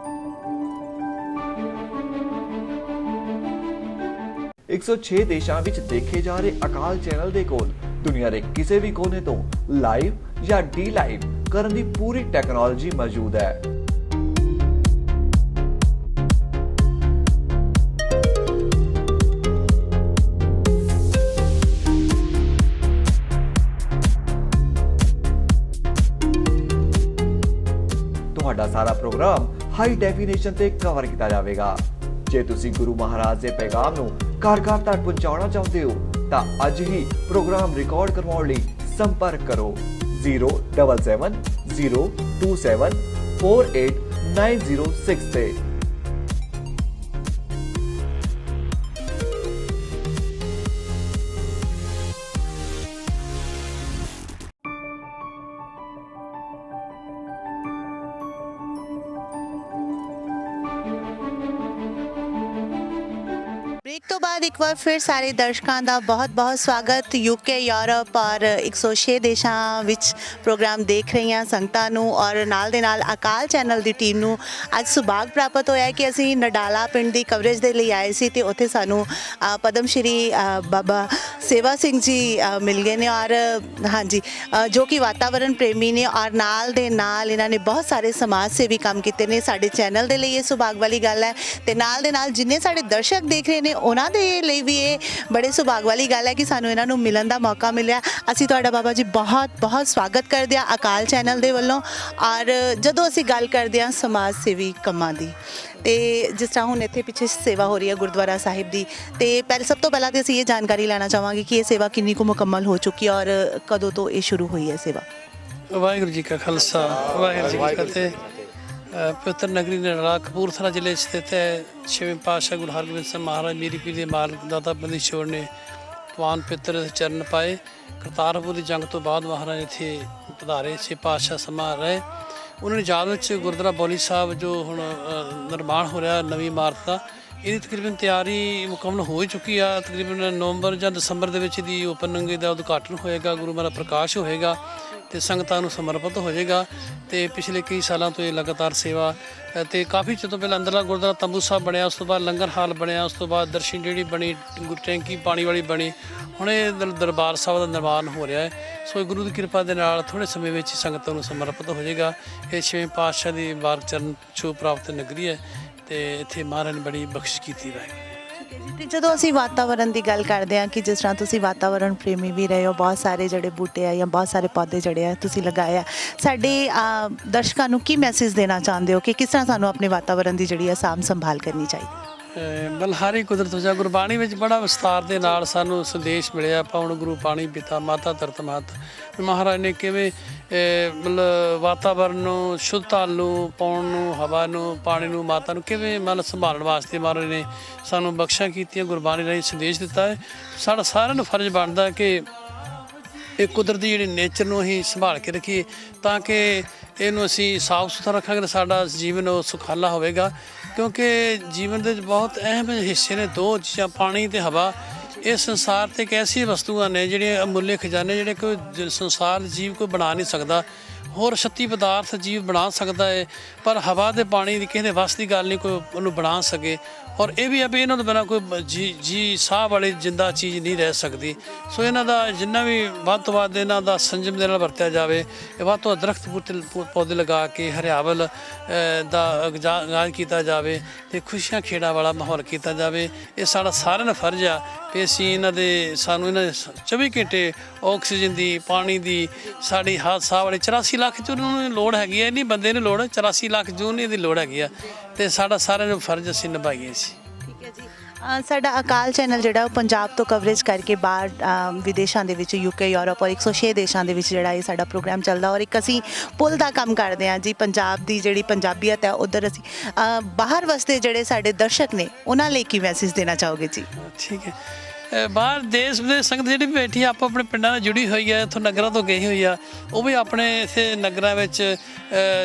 106 ਦੇਸ਼ਾਂ ਵਿੱਚ ਦੇਖੇ ਜਾ ਰਹੇ ਅਕਾਲ ਚੈਨਲ ਦੇ ਕੋਲ ਦੁਨੀਆ ਦੇ ਕਿਸੇ ਵੀ ਕੋਨੇ ਤੋਂ ਲਾਈਵ ਜਾਂ ਡੀ ਲਾਈਵ ਕਰਨ ਦੀ ਪੂਰੀ ਟੈਕਨੋਲੋਜੀ ਮੌਜੂਦ ਹੈ। ਤੁਹਾਡਾ ਸਾਰਾ ਪ੍ਰੋਗਰਾਮ ਹਾਈ ਡੈਫੀਨੇਸ਼ਨ ਤੇ ਕਵਰ ਕੀਤਾ ਜਾਵੇਗਾ। ਜੇ ਤੁਸੀਂ ਗੁਰੂ ਮਹਾਰਾਜ ਦੇ ਪੈਗਾਮ ਨੂੰ ਘਰ ਘਰ ਤੱਕ ਪਹੁੰਚਾਉਣਾ ਚਾਹੁੰਦੇ ਹੋ ਤਾਂ ਅੱਜ ਹੀ ਪ੍ਰੋਗਰਾਮ ਰਿਕਾਰਡ ਕਰਵਾਉਣ ਲਈ ਸੰਪਰਕ ਕਰੋ 07702748906 ਤੇ। ब्रेक तो बाद एक बार फिर सारे दर्शकों का बहुत बहुत स्वागत। यूके यूरोप और 106 देशों ਵਿੱਚ प्रोग्राम देख रही हैं संगतां ਨੂੰ और ਨਾਲ ਦੇ ਨਾਲ ਅਕਾਲ ਚੈਨਲ ਦੀ ਟੀਮ ਨੂੰ ਅੱਜ ਸੁਭਾਗ ਪ੍ਰਾਪਤ ਹੋਇਆ ਕਿ ਅਸੀਂ ਨਡਾਲਾ ਪਿੰਡ ਦੀ ਕਵਰੇਜ ਦੇ ਲਈ ਆਏ ਸੀ ਤੇ ਉੱਥੇ ਸਾਨੂੰ ਪਦਮ ਸ਼੍ਰੀ ਬਾਬਾ ਸੇਵਾ ਸਿੰਘ ਜੀ ਮਿਲ ਗਏ ਨੇ ਔਰ ਹਾਂਜੀ ਜੋ ਕਿ ਵਾਤਾਵਰਣ ਪ੍ਰੇਮੀ ਨੇ ਔਰ ਨਾਲ ਦੇ ਨਾਲ ਇਹਨਾਂ ਨੇ ਬਹੁਤ ਸਾਰੇ ਸਮਾਜ ਸੇਵੀ ਕੰਮ ਕੀਤੇ ਨੇ ਸਾਡੇ ਚੈਨਲ ਦੇ ਲਈ। ਇਹ ਸੁਭਾਗ ਵਾਲੀ ਗੱਲ ਹੈ ਤੇ ਨਾਲ ਦੇ ਨਾਲ ਜਿੰਨੇ ਸਾਡੇ ਦਰਸ਼ਕ ਦੇਖ ਰਹੇ ਨੇ ਉਹਨਾਂ ਦੇ ਲਈ ਵੀ ਇਹ ਬੜੇ ਸੁਭਾਗ ਵਾਲੀ ਗੱਲ ਹੈ ਕਿ ਸਾਨੂੰ ਇਹਨਾਂ ਨੂੰ ਮਿਲਣ ਦਾ ਮੌਕਾ ਮਿਲਿਆ। ਅਸੀਂ ਤੁਹਾਡਾ ਬਾਬਾ ਜੀ ਬਹੁਤ ਬਹੁਤ ਸਵਾਗਤ ਕਰਦੇ ਹਾਂ ਅਕਾਲ ਚੈਨਲ ਦੇ ਵੱਲੋਂ। ਔਰ ਜਦੋਂ ਅਸੀਂ ਗੱਲ ਕਰਦੇ ਹਾਂ ਸਮਾਜ ਸੇਵੀ ਕੰਮਾਂ ਦੀ ਤੇ ਜਿਸ ਤਰ੍ਹਾਂ ਹੁਣ ਇੱਥੇ ਪਿੱਛੇ ਸੇਵਾ ਹੋ ਰਹੀ ਹੈ ਗੁਰਦੁਆਰਾ ਸਾਹਿਬ ਦੀ ਤੇ ਸਭ ਤੋਂ ਪਹਿਲਾਂ ਤੇ ਅਸੀਂ ਇਹ ਜਾਣਕਾਰੀ ਲੈਣਾ ਚਾਹਾਂਗੇ ਕਿ ਇਹ ਸੇਵਾ ਕਿੰਨੀ ਕੁ ਮੁਕੰਮਲ ਹੋ ਚੁੱਕੀ ਹੈ ਔਰ ਕਦੋਂ ਤੋਂ ਇਹ ਸ਼ੁਰੂ ਹੋਈ ਹੈ ਸੇਵਾ। ਵਾਹਿਗੁਰੂ ਜੀ ਕਾ ਖਾਲਸਾ ਵਾਹਿਗੁਰੂ ਜੀ ਕੀ ਫਤਿਹ। ਪਵਿੱਤਰ ਨਗਰੀ ਨਡਾਲਾ ਕਪੂਰਥਲਾ ਜ਼ਿਲ੍ਹੇ 'ਚ ਸਥਿਤ ਹੈ। ਛੇਵੇਂ ਪਾਤਸ਼ਾਹ ਗੁਰੂ ਹਰਗੋਬਿੰਦ ਸਿੰਘ ਮਹਾਰਾਜ ਮੀਰੀ ਪੀਰ ਦੇ ਮਾਲਕ ਦਾਤਾ ਬੰਦੀ ਛੋੜ ਨੇ ਪਵਾਨ ਪਿੱਤਰ ਚਰਨ ਪਾਏ। ਕਰਤਾਰਪੁਰ ਦੀ ਜੰਗ ਤੋਂ ਬਾਅਦ ਮਹਾਰਾਜ ਇੱਥੇ ਪਧਾਰੇ 6 ਪਾਤਸ਼ਾਹ ਸਮਾਂ ਰਹੇ। ਉਹਨਾਂ ਨੇ ਯਾਦ ਵਿੱਚ ਗੁਰਦੁਆਰਾ ਬੌਲੀ ਸਾਹਿਬ ਜੋ ਹੁਣ ਨਿਰਮਾਣ ਹੋ ਰਿਹਾ ਨਵੀਂ ਇਮਾਰਤ ਦਾ, ਇਹਦੀ ਤਕਰੀਬਨ ਤਿਆਰੀ ਮੁਕੰਮਲ ਹੋ ਚੁੱਕੀ ਆ। ਤਕਰੀਬਨ ਨਵੰਬਰ ਜਾਂ ਦਸੰਬਰ ਦੇ ਵਿੱਚ ਦੀ ਓਪਨਿੰਗ ਦਾ ਉਦਘਾਟਨ ਹੋਏਗਾ, ਗੁਰੂ ਮਹਾਰਾਜ ਪ੍ਰਕਾਸ਼ ਹੋਏਗਾ ਤੇ ਸੰਗਤਾਂ ਨੂੰ ਸਮਰਪਿਤ ਹੋ ਜਾਏਗਾ। ਤੇ ਪਿਛਲੇ ਕਈ ਸਾਲਾਂ ਤੋਂ ਇਹ ਲਗਾਤਾਰ ਸੇਵਾ ਤੇ ਕਾਫੀ ਚਿਰ ਤੋਂ ਪਹਿਲਾਂ ਅੰਦਰਲਾ ਗੁਰਦੁਆਰਾ ਤੰਬੂ ਸਾਹਿਬ ਬਣਿਆ, ਉਸ ਤੋਂ ਬਾਅਦ ਲੰਗਰ ਹਾਲ ਬਣਿਆ, ਉਸ ਤੋਂ ਬਾਅਦ ਦਰਸ਼ਨ ਜਿਹੜੀ ਬਣੀ ਟੈਂਕੀ ਪਾਣੀ ਵਾਲੀ ਬਣੀ, ਹੁਣ ਇਹ ਦਰਬਾਰ ਸਾਹਿਬ ਦਾ ਨਿਰਮਾਣ ਹੋ ਰਿਹਾ ਹੈ। ਸੋ ਗੁਰੂ ਦੀ ਕਿਰਪਾ ਦੇ ਨਾਲ ਥੋੜ੍ਹੇ ਸਮੇਂ ਵਿੱਚ ਸੰਗਤਾਂ ਨੂੰ ਸਮਰਪਿਤ ਹੋ ਜਾਏਗਾ। ਇਹ ਛੇਵੇਂ ਪਾਤਸ਼ਾਹ ਦੀ ਬਾਰਕ ਚਰਨ ਛੂਹ ਪ੍ਰਾਪਤ ਨਗਰੀ ਹੈ ਤੇ ਇੱਥੇ ਮਹਾਰਾਜ ਨੇ ਬੜੀ ਬਖਸ਼ਿਸ਼ ਕੀਤੀ ਹੈ। ਤੇ ਜਦੋਂ ਅਸੀਂ ਵਾਤਾਵਰਣ ਦੀ ਗੱਲ ਕਰਦੇ ਹਾਂ ਕਿ ਜਿਸ ਤਰ੍ਹਾਂ ਤੁਸੀਂ ਵਾਤਾਵਰਣ ਪ੍ਰੇਮੀ ਵੀ ਰਹੇ ਹੋ, ਬਹੁਤ ਸਾਰੇ ਜਿਹੜੇ ਬੂਟੇ ਆ ਜਾਂ ਬਹੁਤ ਸਾਰੇ ਪੌਦੇ ਜਿਹੜੇ ਆ ਤੁਸੀਂ ਲਗਾਏ ਆ, ਸਾਡੇ ਦਰਸ਼ਕਾਂ ਨੂੰ ਕੀ ਮੈਸੇਜ ਦੇਣਾ ਚਾਹੁੰਦੇ ਹੋ ਕਿ ਕਿਸ ਤਰ੍ਹਾਂ ਸਾਨੂੰ ਆਪਣੇ ਵਾਤਾਵਰਣ ਦੀ ਜਿਹੜੀ ਆ ਸਾਂਭ ਸੰਭਾਲ ਕਰਨੀ ਚਾਹੀਦੀ? ਬਲਹਾਰੀ ਕੁਦਰਤ ਵਜਾ ਗੁਰਬਾਣੀ ਵਿੱਚ ਬੜਾ ਵਿਸਤਾਰ ਦੇ ਨਾਲ ਸਾਨੂੰ ਸੰਦੇਸ਼ ਮਿਲਿਆ। ਪਾਵਨ ਗੁਰੂ ਪਾਣੀ ਪਿਤਾ ਮਾਤਾ ਧਰਤ ਮਾਤ, ਮਹਾਰਾਜ ਨੇ ਕਿਵੇਂ ਮਤਲਬ ਵਾਤਾਵਰਨ ਨੂੰ ਸ਼ੁੱਧਤਾ ਨੂੰ ਪਾਉਣ ਨੂੰ, ਹਵਾ ਨੂੰ, ਪਾਣੀ ਨੂੰ, ਮਾਤਾ ਨੂੰ ਕਿਵੇਂ ਮਤਲਬ ਸੰਭਾਲਣ ਵਾਸਤੇ ਮਹਾਰਾਜ ਨੇ ਸਾਨੂੰ ਬਖਸ਼ਾਂ ਕੀਤੀਆਂ, ਗੁਰਬਾਣੀ ਰਾਹੀਂ ਸੰਦੇਸ਼ ਦਿੱਤਾ ਹੈ। ਸਾਡਾ ਸਾਰਿਆਂ ਨੂੰ ਫਰਜ਼ ਬਣਦਾ ਕਿ ਇਹ ਕੁਦਰਤੀ ਜਿਹੜੀ ਨੇਚਰ ਨੂੰ ਅਸੀਂ ਸੰਭਾਲ ਕੇ ਰੱਖੀਏ ਤਾਂ ਕਿ ਇਹਨੂੰ ਅਸੀਂ ਸਾਫ਼ ਸੁਥਰਾ ਰੱਖਾਂਗੇ ਤਾਂ ਸਾਡਾ ਜੀਵਨ ਉਹ ਸੁਖਾਲਾ ਹੋਵੇਗਾ। ਕਿਉਂਕਿ ਜੀਵਨ ਦੇ ਬਹੁਤ ਅਹਿਮ ਹਿੱਸੇ ਨੇ ਦੋ ਚੀਜ਼ਾਂ, ਪਾਣੀ ਤੇ ਹਵਾ। ਇਸ ਸੰਸਾਰ ਤੇ ਇੱਕ ਐਸੀ ਵਸਤੂਆਂ ਨੇ ਜਿਹੜੀਆਂ ਅਮੁੱਲੇ ਖਜ਼ਾਨੇ, ਜਿਹੜੇ ਕੋਈ ਸੰਸਾਰ ਜੀਵ ਕੋਈ ਬਣਾ ਨਹੀਂ ਸਕਦਾ। ਹੋਰ ਸ਼ਕਤੀ ਪਦਾਰਥ ਜੀਵ ਬਣਾ ਸਕਦਾ ਹੈ ਪਰ ਹਵਾ ਤੇ ਪਾਣੀ ਦੀ ਕਿਸੇ ਦੇ ਵੱਸ ਦੀ ਗੱਲ ਨਹੀਂ ਕੋਈ ਉਹਨੂੰ ਬਣਾ ਸਕੇ। ਔਰ ਇਹ ਵੀ ਆ ਵੀ ਇਹਨਾਂ ਤੋਂ ਬਿਨਾਂ ਕੋਈ ਜੀ ਸਾਹ ਵਾਲੀ ਜਿੰਦਾ ਚੀਜ਼ ਨਹੀਂ ਰਹਿ ਸਕਦੀ। ਸੋ ਇਹਨਾਂ ਦਾ ਜਿੰਨਾ ਵੀ ਵੱਧ ਤੋਂ ਵੱਧ ਇਹਨਾਂ ਦਾ ਸੰਜਮ ਦੇ ਨਾਲ ਵਰਤਿਆ ਜਾਵੇ। ਇਹ ਵੱਧ ਤੋਂ ਵੱਧ ਦਰਖਤ ਪੌਦੇ ਲਗਾ ਕੇ ਹਰਿਆਵਲ ਦਾ ਆਗਾਜ਼ ਕੀਤਾ ਜਾਵੇ ਅਤੇ ਖੁਸ਼ੀਆਂ ਖੇੜਾਂ ਵਾਲਾ ਮਾਹੌਲ ਕੀਤਾ ਜਾਵੇ। ਇਹ ਸਾਡਾ ਸਾਰਿਆਂ ਦਾ ਫਰਜ਼ ਆ ਵੀ ਅਸੀਂ ਸਾਨੂੰ ਇਹਨਾਂ ਦੇ 24 ਘੰਟੇ ਆਕਸੀਜਨ ਦੀ, ਪਾਣੀ ਦੀ, ਸਾਡੀ ਸਾਹ ਵਾਲੇ 84 ਲੱਖ ਜੂਨ ਨੂੰ ਲੋੜ ਹੈਗੀ ਹੈ। ਨਹੀਂ ਬੰਦੇ ਨੂੰ ਲੋੜ, 84 ਲੱਖ ਜੂਨ ਇਹਦੀ ਲੋੜ ਹੈਗੀ ਆ ਅਤੇ ਸਾਡਾ ਸਾਰਿਆਂ ਨੂੰ ਫਰਜ਼ ਅਸੀਂ ਨਿਭਾਈਏ ਸੀ। ਠੀਕ ਹੈ ਜੀ। ਸਾਡਾ ਅਕਾਲ ਚੈਨਲ ਜਿਹੜਾ ਉਹ ਪੰਜਾਬ ਤੋਂ ਕਵਰੇਜ ਕਰਕੇ ਬਾਹਰ ਵਿਦੇਸ਼ਾਂ ਦੇ ਵਿੱਚ UK, ਯੂਰਪ ਔਰ 106 ਦੇਸ਼ਾਂ ਦੇ ਵਿੱਚ ਜਿਹੜਾ ਇਹ ਸਾਡਾ ਪ੍ਰੋਗਰਾਮ ਚੱਲਦਾ। ਔਰ ਇੱਕ ਅਸੀਂ ਪੁੱਲ ਦਾ ਕੰਮ ਕਰਦੇ ਹਾਂ ਜੀ। ਪੰਜਾਬ ਦੀ ਜਿਹੜੀ ਪੰਜਾਬੀਅਤ ਹੈ ਉੱਧਰ ਅਸੀਂ ਬਾਹਰ ਵਸਦੇ ਜਿਹੜੇ ਸਾਡੇ ਦਰਸ਼ਕ ਨੇ ਉਹਨਾਂ ਲਈ ਕੀ ਮੈਸੇਜ ਦੇਣਾ ਚਾਹੋਗੇ ਜੀ? ਠੀਕ ਹੈ। ਬਾਹਰ ਦੇਸ਼ ਵਿਦੇਸ਼ ਸੰਗਤ ਜਿਹੜੀ ਵੀ ਬੈਠੀ ਆਪੋ ਆਪਣੇ ਪਿੰਡਾਂ ਨਾਲ ਜੁੜੀ ਹੋਈ ਹੈ, ਇੱਥੋਂ ਨਗਰਾਂ ਤੋਂ ਗਈ ਹੋਈ ਆ, ਉਹ ਵੀ ਆਪਣੇ ਇੱਥੇ ਨਗਰਾਂ ਵਿੱਚ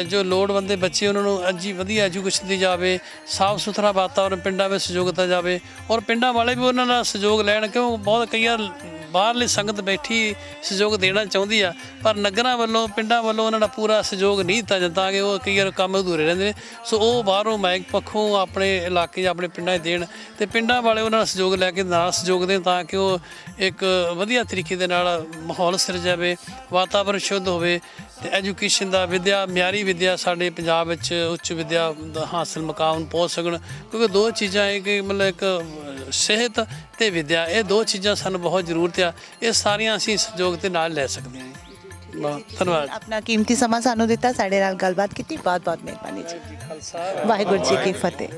ਜੋ ਲੋੜਵੰਦ ਬੱਚੇ ਉਹਨਾਂ ਨੂੰ ਵਧੀਆ ਐਜੂਕੇਸ਼ਨ ਦੀ ਜਾਵੇ, ਸਾਫ਼ ਸੁਥਰਾ ਵਾਤਾਵਰਨ ਪਿੰਡਾਂ ਵਿੱਚ ਸਹਿਯੋਗ ਦਿੱਤਾ ਜਾਵੇ ਔਰ ਪਿੰਡਾਂ ਵਾਲੇ ਵੀ ਉਹਨਾਂ ਦਾ ਸਹਿਯੋਗ ਲੈਣ। ਕਿਉਂ ਬਹੁਤ ਕਈ ਵਾਰ ਬਾਹਰਲੀ ਸੰਗਤ ਬੈਠੀ ਸਹਿਯੋਗ ਦੇਣਾ ਚਾਹੁੰਦੀ ਆ ਪਰ ਨਗਰਾਂ ਵੱਲੋਂ, ਪਿੰਡਾਂ ਵੱਲੋਂ ਉਹਨਾਂ ਦਾ ਪੂਰਾ ਸਹਿਯੋਗ ਨਹੀਂ ਦਿੱਤਾ ਜਾਂਦਾ ਕਿ ਉਹ ਕਈ ਵਾਰ ਕੰਮ ਅਧੂਰੇ ਰਹਿੰਦੇ ਨੇ। ਸੋ ਉਹ ਬਾਹਰੋਂ ਮਾਇਕ ਪੱਖੋਂ ਆਪਣੇ ਇਲਾਕੇ ਜਾਂ ਆਪਣੇ ਪਿੰਡਾਂ 'ਚ ਦੇਣ ਅਤੇ ਪਿੰਡਾਂ ਵਾਲੇ ਉਹਨਾਂ ਦਾ ਸਹਿਯੋਗ ਲੈ ਕੇ ਨਾਲ ਸਹਿਯੋਗ ਦੇਣ ਤਾਂ ਕਿ ਉਹ ਇੱਕ ਵਧੀਆ ਤਰੀਕੇ ਦੇ ਨਾਲ ਮਾਹੌਲ ਸਿਰ ਜਾਵੇ, ਵਾਤਾਵਰਨ ਸ਼ੁੱਧ ਹੋਵੇ ਅਤੇ ਐਜੂਕੇਸ਼ਨ ਦਾ ਮਿਆਰੀ ਵਿੱਦਿਆ ਸਾਡੇ ਪੰਜਾਬ ਵਿੱਚ ਉੱਚ ਵਿੱਦਿਆ ਦਾ ਹਾਸਲ ਮੁਕਾਮ ਨੂੰ ਪਹੁੰਚ ਸਕਣ। ਕਿਉਂਕਿ ਦੋ ਚੀਜ਼ਾਂ ਇਹ ਕਿ ਮਤਲਬ ਇੱਕ ਸਿਹਤ ਅਤੇ ਵਿੱਦਿਆ, ਇਹ ਦੋ ਚੀਜ਼ਾਂ ਸਾਨੂੰ ਬਹੁਤ ਜ਼ਰੂਰਤ ਆ। ਇਹ ਸਾਰੀਆਂ ਅਸੀਂ ਸਹਿਯੋਗ ਦੇ ਨਾਲ ਲੈ ਸਕਦੇ ਹਾਂ। ਧੰਨਵਾਦ। ਆਪਣਾ ਕੀਮਤੀ ਸਮਾਂ ਸਾਨੂੰ ਦਿੱਤਾ, ਸਾਡੇ ਨਾਲ ਗੱਲਬਾਤ ਕੀਤੀ, ਬਹੁਤ ਬਹੁਤ ਮਿਹਰਬਾਨੀ ਜੀ। ਵਾਹਿਗੁਰੂ ਜੀ ਕੀ ਫਤਿਹ।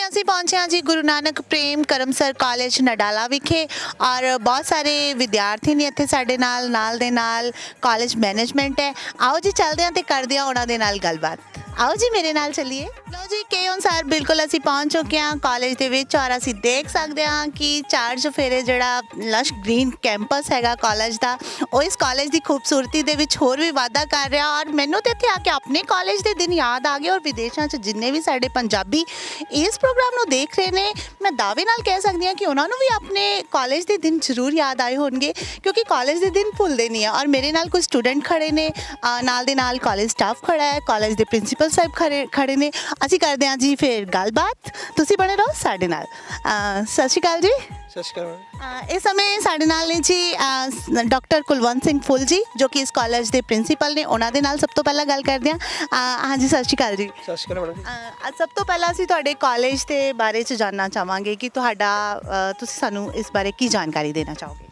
ਅਸੀਂ ਪਹੁੰਚੇ ਹਾਂ ਜੀ ਗੁਰੂ ਨਾਨਕ ਪ੍ਰੇਮ ਕਰਮਸਰ ਕਾਲਜ ਨਡਾਲਾ ਵਿਖੇ ਔਰ ਬਹੁਤ ਸਾਰੇ ਵਿਦਿਆਰਥੀ ਨੇ ਇੱਥੇ ਸਾਡੇ ਨਾਲ ਦੇ ਨਾਲ ਕਾਲਜ ਮੈਨੇਜਮੈਂਟ ਹੈ। ਆਓ ਜੀ ਚੱਲਦੇ ਹਾਂ ਤੇ ਕਰਦੇ ਹਾਂ ਉਹਨਾਂ ਦੇ ਨਾਲ ਗੱਲਬਾਤ। ਆਓ ਜੀ ਮੇਰੇ ਨਾਲ ਚੱਲੀਏ। ਲਓ ਜੀ ਕੇ ਅਨੁਸਾਰ ਬਿਲਕੁਲ ਅਸੀਂ ਪਹੁੰਚ ਚੁੱਕੇ ਹਾਂ ਕਾਲਜ ਦੇ ਵਿੱਚ ਔਰ ਅਸੀਂ ਦੇਖ ਸਕਦੇ ਹਾਂ ਕਿ ਚਾਰ ਚੁਫੇਰੇ ਜਿਹੜਾ ਲਸ਼ ਗ੍ਰੀਨ ਕੈਂਪਸ ਹੈਗਾ ਕਾਲਜ ਦਾ, ਉਹ ਇਸ ਕਾਲਜ ਦੀ ਖੂਬਸੂਰਤੀ ਦੇ ਵਿੱਚ ਹੋਰ ਵੀ ਵਾਧਾ ਕਰ ਰਿਹਾ। ਔਰ ਮੈਨੂੰ ਤਾਂ ਇੱਥੇ ਆ ਕੇ ਆਪਣੇ ਕਾਲਜ ਦੇ ਦਿਨ ਯਾਦ ਆ ਗਏ ਔਰ ਵਿਦੇਸ਼ਾਂ 'ਚ ਜਿੰਨੇ ਵੀ ਸਾਡੇ ਪੰਜਾਬੀ ਇਸ ਪ੍ਰੋਗਰਾਮ ਨੂੰ ਦੇਖ ਰਹੇ ਨੇ, ਮੈਂ ਦਾਅਵੇ ਨਾਲ ਕਹਿ ਸਕਦੀ ਹਾਂ ਕਿ ਉਹਨਾਂ ਨੂੰ ਵੀ ਆਪਣੇ ਕਾਲਜ ਦੇ ਦਿਨ ਜ਼ਰੂਰ ਯਾਦ ਆਏ ਹੋਣਗੇ ਕਿਉਂਕਿ ਕਾਲਜ ਦੇ ਦਿਨ ਭੁੱਲਦੇ ਨਹੀਂ ਆ। ਔਰ ਮੇਰੇ ਨਾਲ ਕੁਝ ਸਟੂਡੈਂਟ ਖੜੇ ਨੇ, ਨਾਲ ਦੇ ਨਾਲ ਕਾਲਜ ਸਟਾਫ ਖੜਾ ਹੈ, ਕਾਲਜ ਦੇ ਪ੍ਰਿੰਸੀਪਲ ਸਾਹਿਬ ਖੜੇ ਨੇ। ਅਸੀਂ ਕਰਦੇ ਹਾਂ ਜੀ ਫਿਰ ਗੱਲਬਾਤ, ਤੁਸੀਂ ਬਣੇ ਰਹੋ ਸਾਡੇ ਨਾਲ। ਸਤਿ ਸ਼੍ਰੀ ਅਕਾਲ ਜੀ। ਸਤਿ ਸ਼੍ਰੀ ਅਕਾਲ। ਇਸ ਸਮੇਂ ਸਾਡੇ ਨਾਲ ਨੇ ਜੀ ਡਾਕਟਰ ਕੁਲਵੰਤ ਸਿੰਘ ਫੁੱਲ ਜੀ ਜੋ ਕਿ ਇਸ ਕਾਲਜ ਦੇ ਪ੍ਰਿੰਸੀਪਲ ਨੇ। ਉਹਨਾਂ ਦੇ ਨਾਲ ਸਭ ਤੋਂ ਪਹਿਲਾਂ ਗੱਲ ਕਰਦੇ ਹਾਂ। ਹਾਂਜੀ ਸਤਿ ਸ਼੍ਰੀ ਅਕਾਲ ਜੀ। ਸਤਿ ਸ਼੍ਰੀ ਅਕਾਲ ਮੈਡਮ ਜੀ। ਸਭ ਤੋਂ ਪਹਿਲਾਂ ਅਸੀਂ ਤੁਹਾਡੇ ਕਾਲਜ ਦੇ ਬਾਰੇ 'ਚ ਜਾਣਨਾ ਚਾਹਾਂਗੇ ਕਿ ਤੁਸੀਂ ਸਾਨੂੰ ਇਸ ਬਾਰੇ ਕੀ ਜਾਣਕਾਰੀ ਦੇਣਾ ਚਾਹੋਗੇ?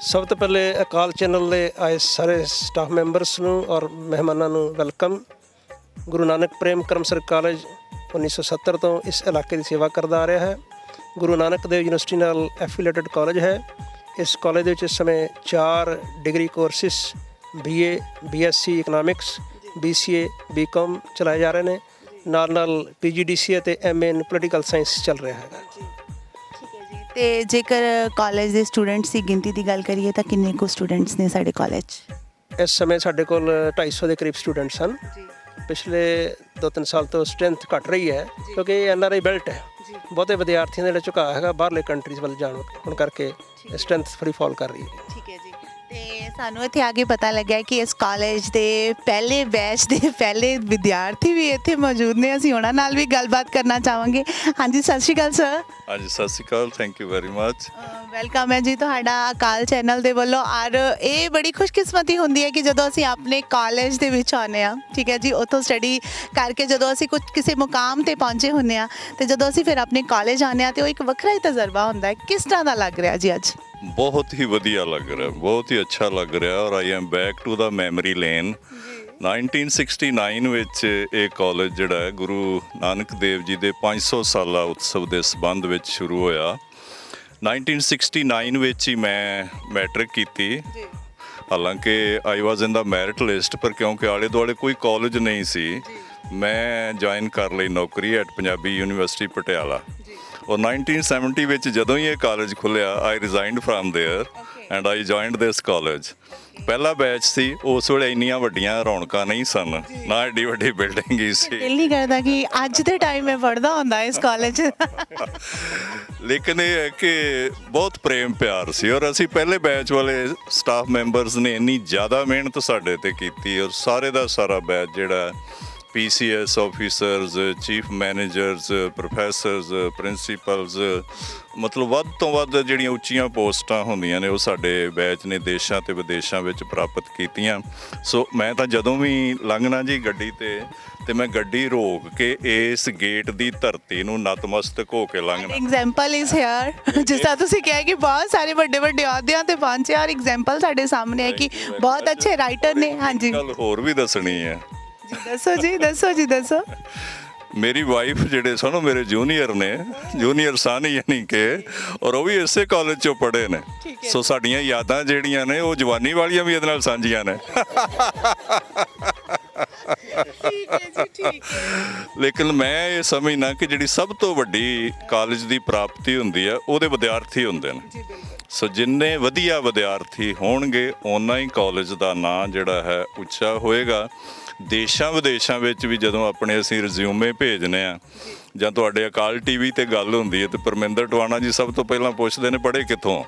ਸਭ ਤੋਂ ਪਹਿਲੇ ਅਕਾਲ ਚੈਨਲ ਦੇ ਆਏ ਸਾਰੇ ਸਟਾਫ ਮੈਂਬਰਸ ਨੂੰ ਔਰ ਮਹਿਮਾਨਾਂ ਨੂੰ ਵੈਲਕਮ। ਗੁਰੂ ਨਾਨਕ ਪ੍ਰੇਮ ਕਰਮਸਰ ਕਾਲਜ 1970 ਤੋਂ ਇਸ ਇਲਾਕੇ ਦੀ ਸੇਵਾ ਕਰਦਾ ਆ ਰਿਹਾ ਹੈ। ਗੁਰੂ ਨਾਨਕ ਦੇਵ ਯੂਨੀਵਰਸਿਟੀ ਨਾਲ ਐਫੀਲੀਏਟਡ ਕਾਲਜ ਹੈ। ਇਸ ਕਾਲਜ ਦੇ ਵਿੱਚ ਇਸ ਸਮੇਂ 4 degree courses BA, BSc economics, BCA, BCom ਚਲਾਏ ਜਾ ਰਹੇ ਨੇ। ਨਾਲ PGDCA ਅਤੇ MA ਇਨ ਪੋਲੀਟੀਕਲ ਸਾਇੰਸ ਚੱਲ ਰਿਹਾ ਹੈਗਾ। ਠੀਕ ਹੈ ਜੀ। ਤੇ ਜੇਕਰ ਕਾਲਜ ਦੇ ਸਟੂਡੈਂਟਸ ਦੀ ਗਿਣਤੀ ਦੀ ਗੱਲ ਕਰੀਏ ਤਾਂ ਕਿੰਨੇ ਕੁ ਸਟੂਡੈਂਟਸ ਨੇ ਸਾਡੇ ਕਾਲਜ 'ਚ? ਇਸ ਸਮੇਂ ਸਾਡੇ ਕੋਲ 250 ਦੇ ਕਰੀਬ ਸਟੂਡੈਂਟਸ ਹਨ। ਪਿਛਲੇ 2-3 ਸਾਲ ਤੋਂ ਸਟਰੈਂਥ ਘਟ ਰਹੀ ਹੈ ਕਿਉਂਕਿ ਇਹ NRI ਬੈਲਟ ਹੈ। ਬਹੁਤੇ ਵਿਦਿਆਰਥੀਆਂ ਦਾ ਜਿਹੜਾ ਝੁਕਾਅ ਹੈਗਾ ਬਾਹਰਲੇ ਕੰਟਰੀਜ਼ ਵੱਲ ਜਾਣ ਹੋਣ ਕਰਕੇ ਸਟਰੈਂਥ ਥੋੜ੍ਹੀ ਫਾਲ ਕਰ ਰਹੀ ਹੈ। ਠੀਕ ਹੈ ਜੀ। ਤੇ ਸਾਨੂੰ ਇੱਥੇ ਆ ਕੇ ਪਤਾ ਲੱਗਿਆ ਕਿ ਇਸ ਕਾਲਜ ਦੇ ਪਹਿਲੇ ਬੈਚ ਦੇ ਪਹਿਲੇ ਵਿਦਿਆਰਥੀ ਵੀ ਇੱਥੇ ਮੌਜੂਦ ਨੇ। ਅਸੀਂ ਉਹਨਾਂ ਨਾਲ ਵੀ ਗੱਲਬਾਤ ਕਰਨਾ ਚਾਹਾਂਗੇ। ਹਾਂਜੀ ਸਤਿ ਸ਼੍ਰੀ ਅਕਾਲ ਸਰ। ਹਾਂਜੀ ਸਤਿ ਸ਼੍ਰੀ ਅਕਾਲ, thank you very much. Welcome ਹੈ ਜੀ ਤੁਹਾਡਾ ਅਕਾਲ ਚੈਨਲ ਦੇ ਵੱਲੋਂ। ਔਰ ਇਹ ਬੜੀ ਖੁਸ਼ਕਿਸਮਤੀ ਹੁੰਦੀ ਹੈ ਕਿ ਜਦੋਂ ਅਸੀਂ ਆਪਣੇ ਕਾਲਜ ਦੇ ਵਿੱਚ ਆਉਂਦੇ ਹਾਂ, ਠੀਕ ਹੈ ਜੀ, ਉੱਥੋਂ ਸਟੱਡੀ ਕਰਕੇ ਜਦੋਂ ਅਸੀਂ ਕਿਸੇ ਮੁਕਾਮ 'ਤੇ ਪਹੁੰਚੇ ਹੁੰਦੇ ਹਾਂ ਅਤੇ ਜਦੋਂ ਅਸੀਂ ਫਿਰ ਆਪਣੇ ਕਾਲਜ ਆਉਂਦੇ ਹਾਂ ਤਾਂ ਉਹ ਇੱਕ ਵੱਖਰਾ ਹੀ ਤਜਰਬਾ ਹੁੰਦਾ ਹੈ। ਕਿਸ ਤਰ੍ਹਾਂ ਦਾ ਲੱਗ ਰਿਹਾ ਜੀ ਅੱਜ? ਬਹੁਤ ਹੀ ਵਧੀਆ ਲੱਗ ਰਿਹਾ, ਬਹੁਤ ਹੀ ਅੱਛਾ ਲੱਗ ਰਿਹਾ। ਔਰ I am back to the memory lane 1969 ਵਿੱਚ ਇਹ ਕਾਲਜ ਜਿਹੜਾ ਹੈ ਗੁਰੂ ਨਾਨਕ ਦੇਵ ਜੀ ਦੇ 500 ਸਾਲਾ ਉਤਸਵ ਦੇ ਸਬੰਧ ਵਿੱਚ ਸ਼ੁਰੂ ਹੋਇਆ। 1969 ਵਿੱਚ ਹੀ ਮੈਂ ਮੈਟ੍ਰਿਕ ਕੀਤੀ। ਹਾਲਾਂਕਿ ਆਈ ਵਾਜ਼ ਇਨ ਦਾ ਮੈਰਿਟ ਲਿਸਟ, ਪਰ ਕਿਉਂਕਿ ਆਲੇ ਦੁਆਲੇ ਕੋਈ ਕਾਲਜ ਨਹੀਂ ਸੀ, ਮੈਂ ਜੁਆਇਨ ਕਰ ਲਈ ਨੌਕਰੀ ਐਟ ਪੰਜਾਬੀ ਯੂਨੀਵਰਸਿਟੀ ਪਟਿਆਲਾ। ਔਰ 1970 ਵਿੱਚ ਜਦੋਂ ਹੀ ਇਹ ਕਾਲਜ ਖੁੱਲ੍ਹਿਆ, I resigned firm there and I joined this college. ਪਹਿਲਾ ਬੈਚ ਸੀ, ਉਸ ਵੇਲੇ ਇੰਨੀਆਂ ਵੱਡੀਆਂ ਰੌਣਕਾਂ ਨਹੀਂ ਸਨ, ਨਾ ਐਡੀ ਵੱਡੀ ਬਿਲਡਿੰਗ ਹੀ ਸੀ। ਦਿਲ ਨਹੀਂ ਕਰਦਾ ਕਿ ਅੱਜ ਦੇ ਟਾਈਮ ਮੈਂ ਪੜ੍ਹਦਾ ਹੁੰਦਾ ਇਸ ਕਾਲਜ। ਲੇਕਿਨ ਇਹ ਹੈ ਕਿ ਬਹੁਤ ਪ੍ਰੇਮ ਪਿਆਰ ਸੀ, ਔਰ ਅਸੀਂ ਪਹਿਲੇ ਬੈਚ ਵਾਲੇ ਸਟਾਫ ਮੈਂਬਰਸ ਨੇ ਇੰਨੀ ਜ਼ਿਆਦਾ ਮਿਹਨਤ ਸਾਡੇ ਤੇ ਕੀਤੀ, ਔਰ ਸਾਰੇ ਦਾ ਸਾਰਾ ਬੈਚ ਜਿਹੜਾ PCS officers, chief managers, professors, principals, ਮਤਲਬ ਵੱਧ ਤੋਂ ਵੱਧ ਜਿਹੜੀਆਂ ਉੱਚੀਆਂ ਪੋਸਟਾਂ ਹੁੰਦੀਆਂ ਨੇ ਉਹ ਸਾਡੇ ਬੈਚ ਨੇ ਦੇਸ਼ਾਂ ਤੇ ਵਿਦੇਸ਼ਾਂ ਵਿੱਚ ਪ੍ਰਾਪਤ ਕੀਤੀਆਂ। ਸੋ ਮੈਂ ਤਾਂ ਜਦੋਂ ਵੀ ਲੰਘਣਾ ਜੀ ਗੱਡੀ ਤੇ ਮੈਂ ਗੱਡੀ ਰੋਕ ਕੇ ਇਸ ਗੇਟ ਦੀ ਧਰਤੀ ਨੂੰ ਨਤਮਸਤਕ ਹੋ ਕੇ ਲੰਘਣਾ। ਐਗਜ਼ਾਮਪਲ ਇਜ਼ ਹੇਅਰ, ਜਿਸ ਤਰ੍ਹਾਂ ਤੁਸੀਂ ਕਿਹਾ ਕਿ ਬਹੁਤ ਸਾਰੇ ਵੱਡੇ ਵੱਡੇ ਅਹੁਦਿਆਂ ਤੇ ਪਹੁੰਚੇ, ਔਰ ਐਗਜ਼ਾਮਪਲ ਸਾਡੇ ਸਾਹਮਣੇ ਹੈ ਕਿ ਬਹੁਤ ਅੱਛੇ ਰਾਈਟਰ ਨੇ। ਹਾਂਜੀ, ਗੱਲ ਹੋਰ ਵੀ ਦੱਸਣੀ ਹੈ। ਦੱਸੋ ਜੀ, ਦੱਸੋ ਜੀ, ਦੱਸੋ। ਮੇਰੀ ਵਾਈਫ ਜਿਹੜੇ ਸਨ ਉਹ ਮੇਰੇ ਜੂਨੀਅਰ ਨੇ, ਜੂਨੀਅਰ ਸਨ ਯਾਨੀ ਕਿ, ਔਰ ਉਹ ਵੀ ਇਸੇ ਕਾਲਜ ਚੋਂ ਪੜ੍ਹੇ ਨੇ। ਸੋ ਸਾਡੀਆਂ ਯਾਦਾਂ ਜਿਹੜੀਆਂ ਨੇ ਉਹ ਜਵਾਨੀ ਵਾਲੀਆਂ ਵੀ ਇਹਦੇ ਨਾਲ ਸਾਂਝੀਆਂ ਨੇ। ਠੀਕ ਹੈ ਜੀ, ਠੀਕ ਹੈ। ਲੇਕਿਨ ਮੈਂ ਇਹ ਸਮਝਦਾ ਕਿ ਜਿਹੜੀ ਸਭ ਤੋਂ ਵੱਡੀ ਕਾਲਜ ਦੀ ਪ੍ਰਾਪਤੀ ਹੁੰਦੀ ਹੈ ਉਹਦੇ ਵਿਦਿਆਰਥੀ ਹੁੰਦੇ ਨੇ। ਸੋ ਜਿੰਨੇ ਵਧੀਆ ਵਿਦਿਆਰਥੀ ਹੋਣਗੇ ਓਨਾ ਹੀ ਕਾਲਜ ਦਾ ਨਾਂ ਜਿਹੜਾ ਹੈ ਉੱਚਾ ਹੋਏਗਾ। ਦੇਸ਼ਾਂ ਵਿਦੇਸ਼ਾਂ ਵਿੱਚ ਵੀ ਜਦੋਂ ਆਪਣੇ ਅਸੀਂ ਰਿਜ਼ਿਊਮੇ ਭੇਜਨੇ ਆ ਜਾਂ ਤੁਹਾਡੇ ਅਕਾਲ TV ਤੇ ਗੱਲ ਹੁੰਦੀ ਹੈ ਤੇ ਪਰਮਿੰਦਰ ਟਵਾਣਾ ਜੀ ਸਭ ਤੋਂ ਪਹਿਲਾਂ ਪੁੱਛਦੇ ਨੇ ਪੜ੍ਹੇ ਕਿੱਥੋਂ,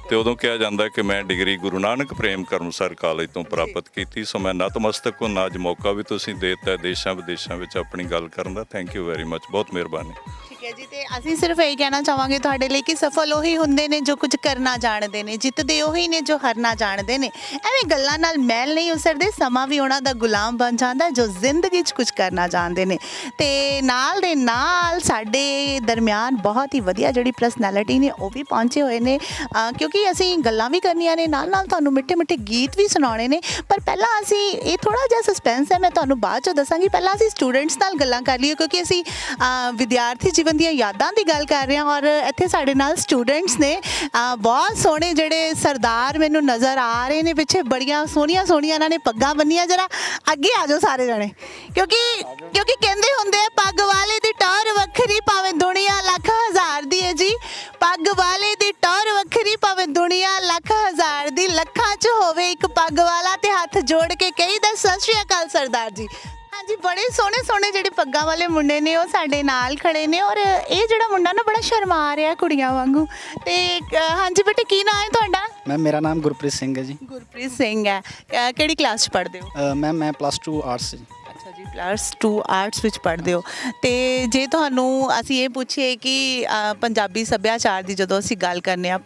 ਤੇ ਉਦੋਂ ਕਿਹਾ ਜਾਂਦਾ ਕਿ ਮੈਂ ਡਿਗਰੀ ਗੁਰੂ ਨਾਨਕ ਪ੍ਰੇਮ ਕਰਮਸਰ ਕਾਲਜ ਤੋਂ ਪ੍ਰਾਪਤ ਕੀਤੀ। ਸੋ ਮੈਂ ਨਤਮਸਤਕ ਹਾਂ। ਅੱਜ ਮੌਕਾ ਵੀ ਤੁਸੀਂ ਦੇ ਦਿੱਤਾ ਦੇਸ਼ਾਂ ਵਿਦੇਸ਼ਾਂ ਵਿੱਚ ਆਪਣੀ ਗੱਲ ਕਰਨ ਦਾ। ਥੈਂਕ ਯੂ ਵੈਰੀ ਮਚ, ਬਹੁਤ ਮਿਹਰਬਾਨੀ। ਠੀਕ ਹੈ ਜੀ, ਤੇ ਅਸੀਂ ਸਿਰਫ ਇਹ ਕਹਿਣਾ ਚਾਹਾਂਗੇ ਤੁਹਾਡੇ ਲਈ ਕਿ ਸਫਲ ਉਹੀ ਹੁੰਦੇ ਨੇ ਜੋ ਕੁਝ ਕਰਨਾ ਜਾਣਦੇ ਨੇ, ਜਿੱਤਦੇ ਉਹੀ ਨੇ ਜੋ ਹਾਰਨਾ ਜਾਣਦੇ ਨੇ। ਐਵੇਂ ਗੱਲਾਂ ਨਾਲ ਮੈਲ ਨਹੀਂ ਉਸਰਦੇ, ਸਮਾਂ ਵੀ ਉਹਨਾਂ ਦਾ ਗੁਲਾਮ ਬਣ ਜਾਂਦਾ ਜੋ ਜ਼ਿੰਦਗੀ 'ਚ ਕੁਝ ਕਰਨਾ ਜਾਣਦੇ ਨੇ। ਤੇ ਨਾਲ ਦੇ ਨਾਲ ਸਾਡੇ ਦਰਮਿਆਨ ਬਹੁਤ ਹੀ ਵਧੀਆ ਜਿਹੜੀ ਪਰਸਨੈਲਿਟੀ ਨੇ ਉਹ ਵੀ ਪਹੁੰਚੇ ਹੋਏ ਨੇ, ਕਿਉਂਕਿ ਅਸੀਂ ਗੱਲਾਂ ਵੀ ਕਰਨੀਆਂ ਨੇ, ਨਾਲ ਨਾਲ ਤੁਹਾਨੂੰ ਮਿੱਠੇ ਮਿੱਠੇ ਗੀਤ ਵੀ ਸੁਣਾਉਣੇ ਨੇ। ਪਰ ਪਹਿਲਾਂ ਅਸੀਂ ਇਹ ਥੋੜ੍ਹਾ ਜਿਹਾ ਸਸਪੈਂਸ ਹੈ, ਮੈਂ ਤੁਹਾਨੂੰ ਬਾਅਦ 'ਚੋਂ ਦੱਸਾਂਗੀ। ਪਹਿਲਾਂ ਅਸੀਂ ਸਟੂਡੈਂਟਸ ਨਾਲ ਗੱਲਾਂ ਕਰ ਲਈਏ, ਕਿਉਂਕਿ ਅਸੀਂ ਵਿਦਿਆਰਥੀ ਜੀਵਨ ਦੀਆਂ ਯਾਦਾਂ ਦੀ ਗੱਲ ਕਰ ਰਹੇ ਹਾਂ। ਔਰ ਇੱਥੇ ਸਾਡੇ ਨਾਲ ਸਟੂਡੈਂਟਸ ਨੇ, ਬਹੁਤ ਸੋਹਣੇ ਜਿਹੜੇ ਸਰਦਾਰ ਮੈਨੂੰ ਨਜ਼ਰ ਆ ਰਹੇ ਨੇ ਪਿੱਛੇ, ਬੜੀਆਂ ਸੋਹਣੀਆਂ ਸੋਹਣੀਆਂ ਇਹਨਾਂ ਨੇ ਪੱਗਾਂ ਬੰਨੀਆਂ। ਜਰਾ ਅੱਗੇ ਆ ਜਾਓ ਸਾਰੇ ਜਣੇ, ਕਿਉਂਕਿ ਕਹਿੰਦੇ ਹੁੰਦੇ ਆ ਪੱਗ ਵਾਲੇ ਦੀ ਟੌਰ ਵੱਖਰੀ ਭਾਵੇਂ ਦੁਨੀਆ ਲੱਖ ਹਜ਼ਾਰ ਦੀ ਹੈ ਜੀ। ਪੱਗ ਵਾਲੇ ਦੀ ਟੌਰ ਵੱਖਰੀ ਭਾਵੇਂ ਦੁਨੀਆ ਲੱਖ ਹਜ਼ਾਰ ਦੀ, ਲੱਖਾਂ 'ਚ ਹੋਵੇ ਇੱਕ ਪੱਗ ਵਾਲਾ ਤੇ ਹੱਥ ਜੋੜ ਕੇ ਕਹੀਦਾ ਸਤਿ ਸ਼੍ਰੀ ਅਕਾਲ ਸਰਦਾਰ ਜੀ। ਹਾਂਜੀ, ਬੜੇ ਸੋਹਣੇ ਸੋਹਣੇ ਜਿਹੜੇ ਪੱਗਾਂ ਵਾਲੇ ਮੁੰਡੇ ਨੇ ਉਹ ਸਾਡੇ ਨਾਲ ਖੜੇ ਨੇ। ਔਰ ਇਹ ਜਿਹੜਾ ਮੁੰਡਾ ਨਾ ਬੜਾ ਸ਼ਰਮਾ ਰਿਹਾ ਕੁੜੀਆਂ ਵਾਂਗੂ। ਤੇ ਹਾਂਜੀ ਬੇਟੇ, ਕੀ ਨਾਮ ਹੈ ਤੁਹਾਡਾ? ਮੈਮ ਮੇਰਾ ਨਾਮ ਗੁਰਪ੍ਰੀਤ ਸਿੰਘ ਹੈ ਜੀ। ਗੁਰਪ੍ਰੀਤ ਸਿੰਘ ਹੈ। ਕਿਹੜੀ ਕਲਾਸ 'ਚ ਪੜ੍ਹਦੇ ਹੋ? ਮੈਮ ਮੈਂ +2 ਆਰਟਸ ਜੀ। ਅੱਛਾ ਜੀ, +2 ਆਰਟਸ ਵਿੱਚ ਪੜ੍ਹਦੇ ਹੋ। ਤੇ ਜੇ ਤੁਹਾਨੂੰ ਅਸੀਂ ਇਹ ਪੁੱਛੀਏ ਕਿ ਪੰਜਾਬੀ ਸੱਭਿਆਚਾਰ ਦੀ ਜਦੋਂ ਅਸੀਂ ਗੱਲ ਕਰਨੇ ਆ,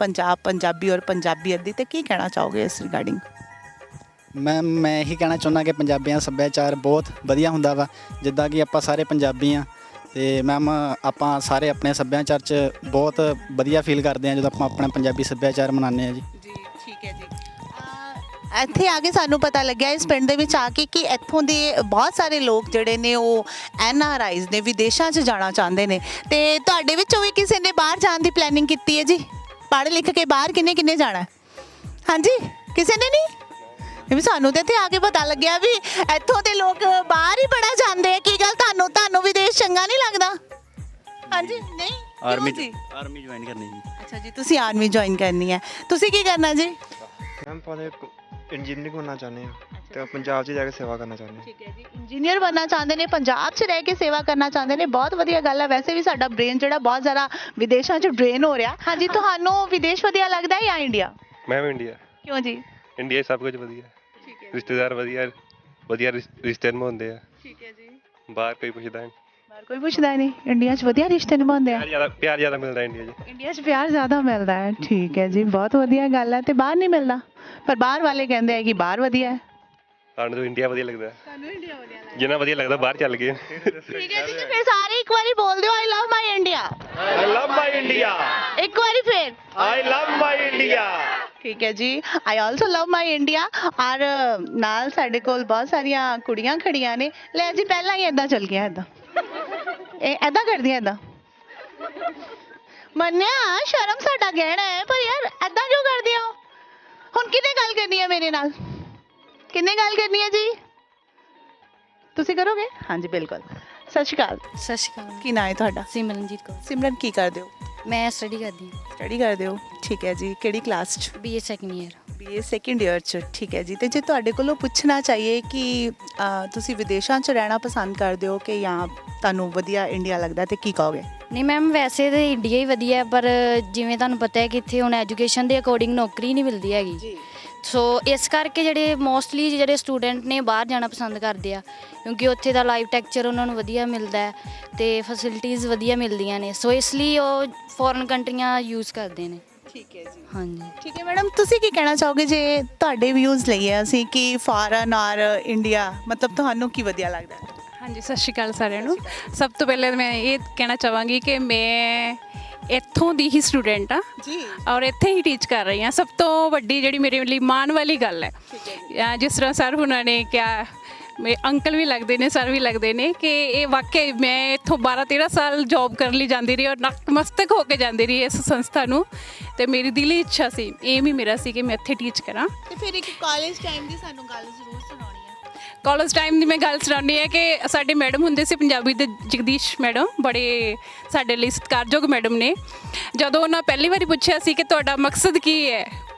ਪੰਜਾਬੀ ਔਰ ਪੰਜਾਬੀਅਤ ਦੀ, ਤੇ ਕੀ ਕਹਿਣਾ ਚਾਹੋਗੇ ਇਸ ਰਿਗਾਰਡਿੰਗ? ਮੈਮ ਮੈਂ ਇਹੀ ਕਹਿਣਾ ਚਾਹੁੰਦਾ ਕਿ ਪੰਜਾਬੀਆਂ ਦਾ ਸੱਭਿਆਚਾਰ ਬਹੁਤ ਵਧੀਆ ਹੁੰਦਾ ਵਾ। ਜਿੱਦਾਂ ਕਿ ਆਪਾਂ ਸਾਰੇ ਪੰਜਾਬੀ ਹਾਂ, ਤੇ ਮੈਮ ਆਪਾਂ ਸਾਰੇ ਆਪਣੇ ਸੱਭਿਆਚਾਰ 'ਚ ਬਹੁਤ ਵਧੀਆ ਫੀਲ ਕਰਦੇ ਹਾਂ ਜਦੋਂ ਆਪਾਂ ਆਪਣਾ ਪੰਜਾਬੀ ਸੱਭਿਆਚਾਰ ਮਨਾਉਂਦੇ ਹਾਂ ਜੀ। ਜੀ ਠੀਕ ਹੈ ਜੀ। ਇੱਥੇ ਆ ਕੇ ਸਾਨੂੰ ਪਤਾ ਲੱਗਿਆ ਇਸ ਪਿੰਡ ਦੇ ਵਿੱਚ ਆ ਕੇ ਕਿ ਇੱਥੋਂ ਦੇ ਬਹੁਤ ਸਾਰੇ ਲੋਕ ਜਿਹੜੇ ਨੇ ਉਹ NRIs ਨੇ, ਵਿਦੇਸ਼ਾਂ 'ਚ ਜਾਣਾ ਚਾਹੁੰਦੇ ਨੇ। ਤੇ ਤੁਹਾਡੇ ਵਿੱਚੋਂ ਵੀ ਕਿਸੇ ਨੇ ਬਾਹਰ ਜਾਣ ਦੀ ਪਲੈਨਿੰਗ ਕੀਤੀ ਹੈ ਜੀ? ਪੜ੍ਹ ਲਿਖ ਕੇ ਬਾਹਰ ਕਿੰਨੇ ਜਾਣਾ? ਹਾਂਜੀ, ਕਿਸੇ ਨੇ ਨਹੀਂ? ਵੀ ਸਾਨੂੰ ਤੇ ਇੱਥੇ ਆ ਕੇ ਪਤਾ ਲੱਗਿਆ ਵੀ ਇੱਥੋਂ ਦੇ ਲੋਕ ਬਾਹਰ ਹੀ ਬੜਾ ਜਾਂਦੇ ਆ। ਕੀ ਗੱਲ, ਤੁਹਾਨੂੰ ਵਿਦੇਸ਼ ਚੰਗਾ ਨਹੀਂ ਲੱਗਦਾ? ਹਾਂਜੀ, ਨਹੀਂ? ਆਰਮੀ ਜੁਆਇਨ ਕਰਨੀ ਜੀ। ਅੱਛਾ ਜੀ, ਤੁਸੀਂ ਆਰਮੀ ਜੁਆਇਨ ਕਰਨੀ ਹੈ। ਤੁਸੀਂ ਕੀ ਕਰਨਾ ਜੀ? ਮੈਮ ਪਹਲੇ ਇੰਜੀਨੀਅਰਿੰਗ ਬਣਨਾ ਚਾਹੁੰਦੇ ਹਾਂ ਤੇ ਪੰਜਾਬ 'ਚ ਜਾ ਕੇ ਸੇਵਾ ਕਰਨਾ ਚਾਹੁੰਦੇ ਹਾਂ। ਠੀਕ ਹੈ ਜੀ, ਇੰਜੀਨੀਅਰ ਬਣਨਾ ਚਾਹੁੰਦੇ ਨੇ, ਪੰਜਾਬ 'ਚ ਰਹਿ ਕੇ ਸੇਵਾ ਕਰਨਾ ਚਾਹੁੰਦੇ ਨੇ। ਬਹੁਤ ਵਧੀਆ ਗੱਲ ਹੈ। ਵੈਸੇ ਵੀ ਸਾਡਾ ਬ੍ਰੇਨ ਜਿਹੜਾ ਬਹੁਤ ਜ਼ਿਆਦਾ ਵਿਦੇਸ਼ਾਂ 'ਚ ਡਰੇਨ ਹੋ ਰਿਹਾ। ਹਾਂਜੀ, ਤੁਹਾਨੂੰ ਵਿਦੇਸ਼ ਵਧੀਆ ਲੱਗਦਾ ਹੈ ਜਾਂ ਇੰਡੀਆ? Ma'am India. ਕਿਉਂ ਜੀ? ਇੰਡੀਆ ਸਭ ਕੁਝ ਵਧੀਆ, ਰਿਸ਼ਤੇਦਾਰ ਵਧੀਆ ਰਿਸ਼ਤੇ ਨਿਭਾਉਂਦੇ ਆ। ਠੀਕ ਹੈ ਜੀ। ਬਾਹਰ ਕੋਈ ਪੁੱਛਦਾ ਨਹੀਂ। ਬਾਹਰ ਕੋਈ ਪੁੱਛਦਾ ਨਹੀਂ, ਇੰਡੀਆ 'ਚ ਵਧੀਆ ਰਿਸ਼ਤੇ ਨਿਭਾਉਂਦੇ ਆ। ਪਿਆਰ ਜ਼ਿਆਦਾ ਮਿਲਦਾ ਇੰਡੀਆ 'ਚ। ਇੰਡੀਆ 'ਚ ਪਿਆਰ ਜ਼ਿਆਦਾ ਮਿਲਦਾ ਹੈ। ਠੀਕ ਹੈ ਜੀ, ਬਹੁਤ ਵਧੀਆ ਗੱਲ ਹੈ। ਤੇ ਬਾਹਰ ਨਹੀਂ ਮਿਲਦਾ? ਪਰ ਬਾਹਰ ਵਾਲੇ ਕਹਿੰਦੇ ਆ ਕਿ ਬਾਹਰ ਵਧੀਆ ਹੈ। ਸਾਨੂੰ ਤਾਂ ਇੰਡੀਆ ਵਧੀਆ ਲੱਗਦਾ। ਤੁਹਾਨੂੰ ਇੰਡੀਆ ਵਧੀਆ ਲੱਗਦਾ? ਜਿੰਨਾ ਵਧੀਆ ਲੱਗਦਾ ਬਾਹਰ ਚੱਲ ਗਏ। ਠੀਕ ਹੈ ਜੀ, ਫਿਰ ਸਾਰੇ ਇੱਕ ਵਾਰੀ ਬੋਲ ਦਿਓ, ਆਈ ਲਵ my India. I love my India. ਇੱਕ ਵਾਰੀ ਫਿਰ, ਆਈ ਲਵ ਮਾਈ ਇੰਡੀਆ। ਠੀਕ ਹੈ ਜੀ। I also love my India. ਔਰ ਨਾਲ ਸਾਡੇ ਕੋਲ ਬਹੁਤ ਸਾਰੀਆਂ ਕੁੜੀਆਂ ਖੜੀਆਂ ਨੇ। ਲੈ ਜੀ ਪਹਿਲਾਂ ਹੀ ਇਦਾਂ ਚੱਲ ਗਿਆ, ਇਦਾਂ ਇਹ ਇਦਾਂ ਕਰਦੀਆਂ ਇਦਾਂ। ਮੰਨਿਆ ਸ਼ਰਮ ਸਾਡਾ ਗਹਿਣਾ ਹੈ, ਪਰ ਯਾਰ ਇਦਾਂ ਕਿਉਂ ਕਰਦੇ ਹੋ? ਹੁਣ ਕਿਹਨੇ ਗੱਲ ਕਰਨੀ ਹੈ ਮੇਰੇ ਨਾਲ? ਕਿੰਨੇ ਗੱਲ ਕਰਨੀ ਹੈ ਜੀ? ਤੁਸੀਂ ਕਰੋਗੇ? ਹਾਂਜੀ ਬਿਲਕੁਲ। ਸਤਿ ਸ਼੍ਰੀ ਅਕਾਲ। ਸਤਿ ਸ਼੍ਰੀ ਅਕਾਲ। ਕੀ ਨਾਂ ਹੈ ਤੁਹਾਡਾ? ਸਿਮਰਨਜੀਤ ਕੌਰ। ਸਿਮਰਨ ਕੀ ਕਰਦੇ ਹੋ? ਮੈਂ ਸਟੱਡੀ ਕਰਦੀ ਹਾਂ। ਸਟੱਡੀ ਕਰਦੇ ਹੋ, ਠੀਕ ਹੈ ਜੀ। ਕਿਹੜੀ ਕਲਾਸ 'ਚ? BA second year. BA second year 'ਚ, ਠੀਕ ਹੈ ਜੀ। ਤੇ ਜੇ ਤੁਹਾਡੇ ਕੋਲੋਂ ਪੁੱਛਣਾ ਚਾਹੀਏ ਕਿ ਤੁਸੀਂ ਵਿਦੇਸ਼ਾਂ 'ਚ ਰਹਿਣਾ ਪਸੰਦ ਕਰਦੇ ਹੋ ਕਿ ਜਾਂ ਤੁਹਾਨੂੰ ਵਧੀਆ ਇੰਡੀਆ ਲੱਗਦਾ, ਤੇ ਕੀ ਕਹੋਗੇ? ਨਹੀਂ ਮੈਮ, ਵੈਸੇ ਤਾਂ ਇੰਡੀਆ ਹੀ ਵਧੀਆ ਹੈ, ਪਰ ਜਿਵੇਂ ਤੁਹਾਨੂੰ ਪਤਾ ਹੈ ਕਿ ਇੱਥੇ ਹੁਣ ਐਜੂਕੇਸ਼ਨ ਦੇ ਅਕੋਰਡਿੰਗ ਨੌਕਰੀ ਨਹੀਂ ਮਿਲਦੀ ਹੈਗੀ ਜੀ। ਸੋ ਇਸ ਕਰਕੇ ਜਿਹੜੇ ਮੋਸਟਲੀ ਜਿਹੜੇ ਸਟੂਡੈਂਟ ਨੇ ਬਾਹਰ ਜਾਣਾ ਪਸੰਦ ਕਰਦੇ ਆ, ਕਿਉਂਕਿ ਉੱਥੇ ਦਾ ਲਾਈਫ ਟੈਕਚਰ ਉਹਨਾਂ ਨੂੰ ਵਧੀਆ ਮਿਲਦਾ ਹੈ ਅਤੇ ਫੈਸਿਲਿਟੀਜ਼ ਵਧੀਆ ਮਿਲਦੀਆਂ ਨੇ। ਸੋ ਇਸ ਲਈ ਉਹ ਫੋਰਨ ਕੰਟਰੀਆਂ ਯੂਜ਼ ਕਰਦੇ ਨੇ। ਠੀਕ ਹੈ ਜੀ। ਹਾਂਜੀ ਠੀਕ ਹੈ ਮੈਡਮ, ਤੁਸੀਂ ਕੀ ਕਹਿਣਾ ਚਾਹੋਗੇ ਜੇ ਤੁਹਾਡੇ ਵਿਊਜ਼ ਲਈਏ ਅਸੀਂ ਕਿ ਫੋਰਨ ਔਰ ਇੰਡੀਆ, ਮਤਲਬ ਤੁਹਾਨੂੰ ਕੀ ਵਧੀਆ ਲੱਗਦਾ? ਹਾਂਜੀ, ਸਤਿ ਸ਼੍ਰੀ ਅਕਾਲ ਸਾਰਿਆਂ ਨੂੰ। ਸਭ ਤੋਂ ਪਹਿਲਾਂ ਮੈਂ ਇਹ ਕਹਿਣਾ ਚਾਹਾਂਗੀ ਕਿ ਮੈਂ ਇੱਥੋਂ ਦੀ ਹੀ ਸਟੂਡੈਂਟ ਹਾਂ ਜੀ, ਔਰ ਇੱਥੇ ਹੀ ਟੀਚ ਕਰ ਰਹੀ ਹਾਂ। ਸਭ ਤੋਂ ਵੱਡੀ ਜਿਹੜੀ ਮੇਰੇ ਲਈ ਮਾਣ ਵਾਲੀ ਗੱਲ ਹੈ, ਜਿਸ ਤਰ੍ਹਾਂ ਸਰ ਹੁਣਾਂ ਨੇ ਕਿਹਾ, ਮੇਰੇ ਅੰਕਲ ਵੀ ਲੱਗਦੇ ਨੇ, ਸਰ ਵੀ ਲੱਗਦੇ ਨੇ, ਕਿ ਇਹ ਵਾਕਈ ਮੈਂ ਇੱਥੋਂ 12-13 ਸਾਲ ਜੌਬ ਕਰਨ ਲਈ ਜਾਂਦੀ ਰਹੀ ਔਰ ਨਤਮਸਤਕ ਹੋ ਕੇ ਜਾਂਦੀ ਰਹੀ ਇਸ ਸੰਸਥਾ ਨੂੰ। ਅਤੇ ਮੇਰੀ ਦਿਲੀ ਇੱਛਾ ਸੀ, ਏਮ ਹੀ ਮੇਰਾ ਸੀ ਕਿ ਮੈਂ ਇੱਥੇ ਟੀਚ ਕਰਾਂ। ਤੇ ਫਿਰ ਇੱਕ ਕਾਲਜ ਟਾਈਮ ਦੀ ਸਾਨੂੰ ਗੱਲ ਜ਼ਰੂਰ ਸੁਣਾਉਣੀ ਹੈ। ਕਾਲਜ ਟਾਈਮ ਦੀ ਮੈਂ ਗੱਲ ਸੁਣਾਉਣੀ ਹੈ ਕਿ ਸਾਡੇ ਮੈਡਮ ਹੁੰਦੇ ਸੀ ਪੰਜਾਬੀ ਦੇ, ਜਗਦੀਸ਼ ਮੈਡਮ, ਬੜੇ ਸਾਡੇ ਲਈ ਸਤਿਕਾਰਯੋਗ ਮੈਡਮ ਨੇ। ਜਦੋਂ ਉਹਨਾਂ ਪਹਿਲੀ ਵਾਰੀ ਪੁੱਛਿਆ ਸੀ ਕਿ ਤੁਹਾਡਾ ਮਕਸਦ ਕੀ ਹੈ,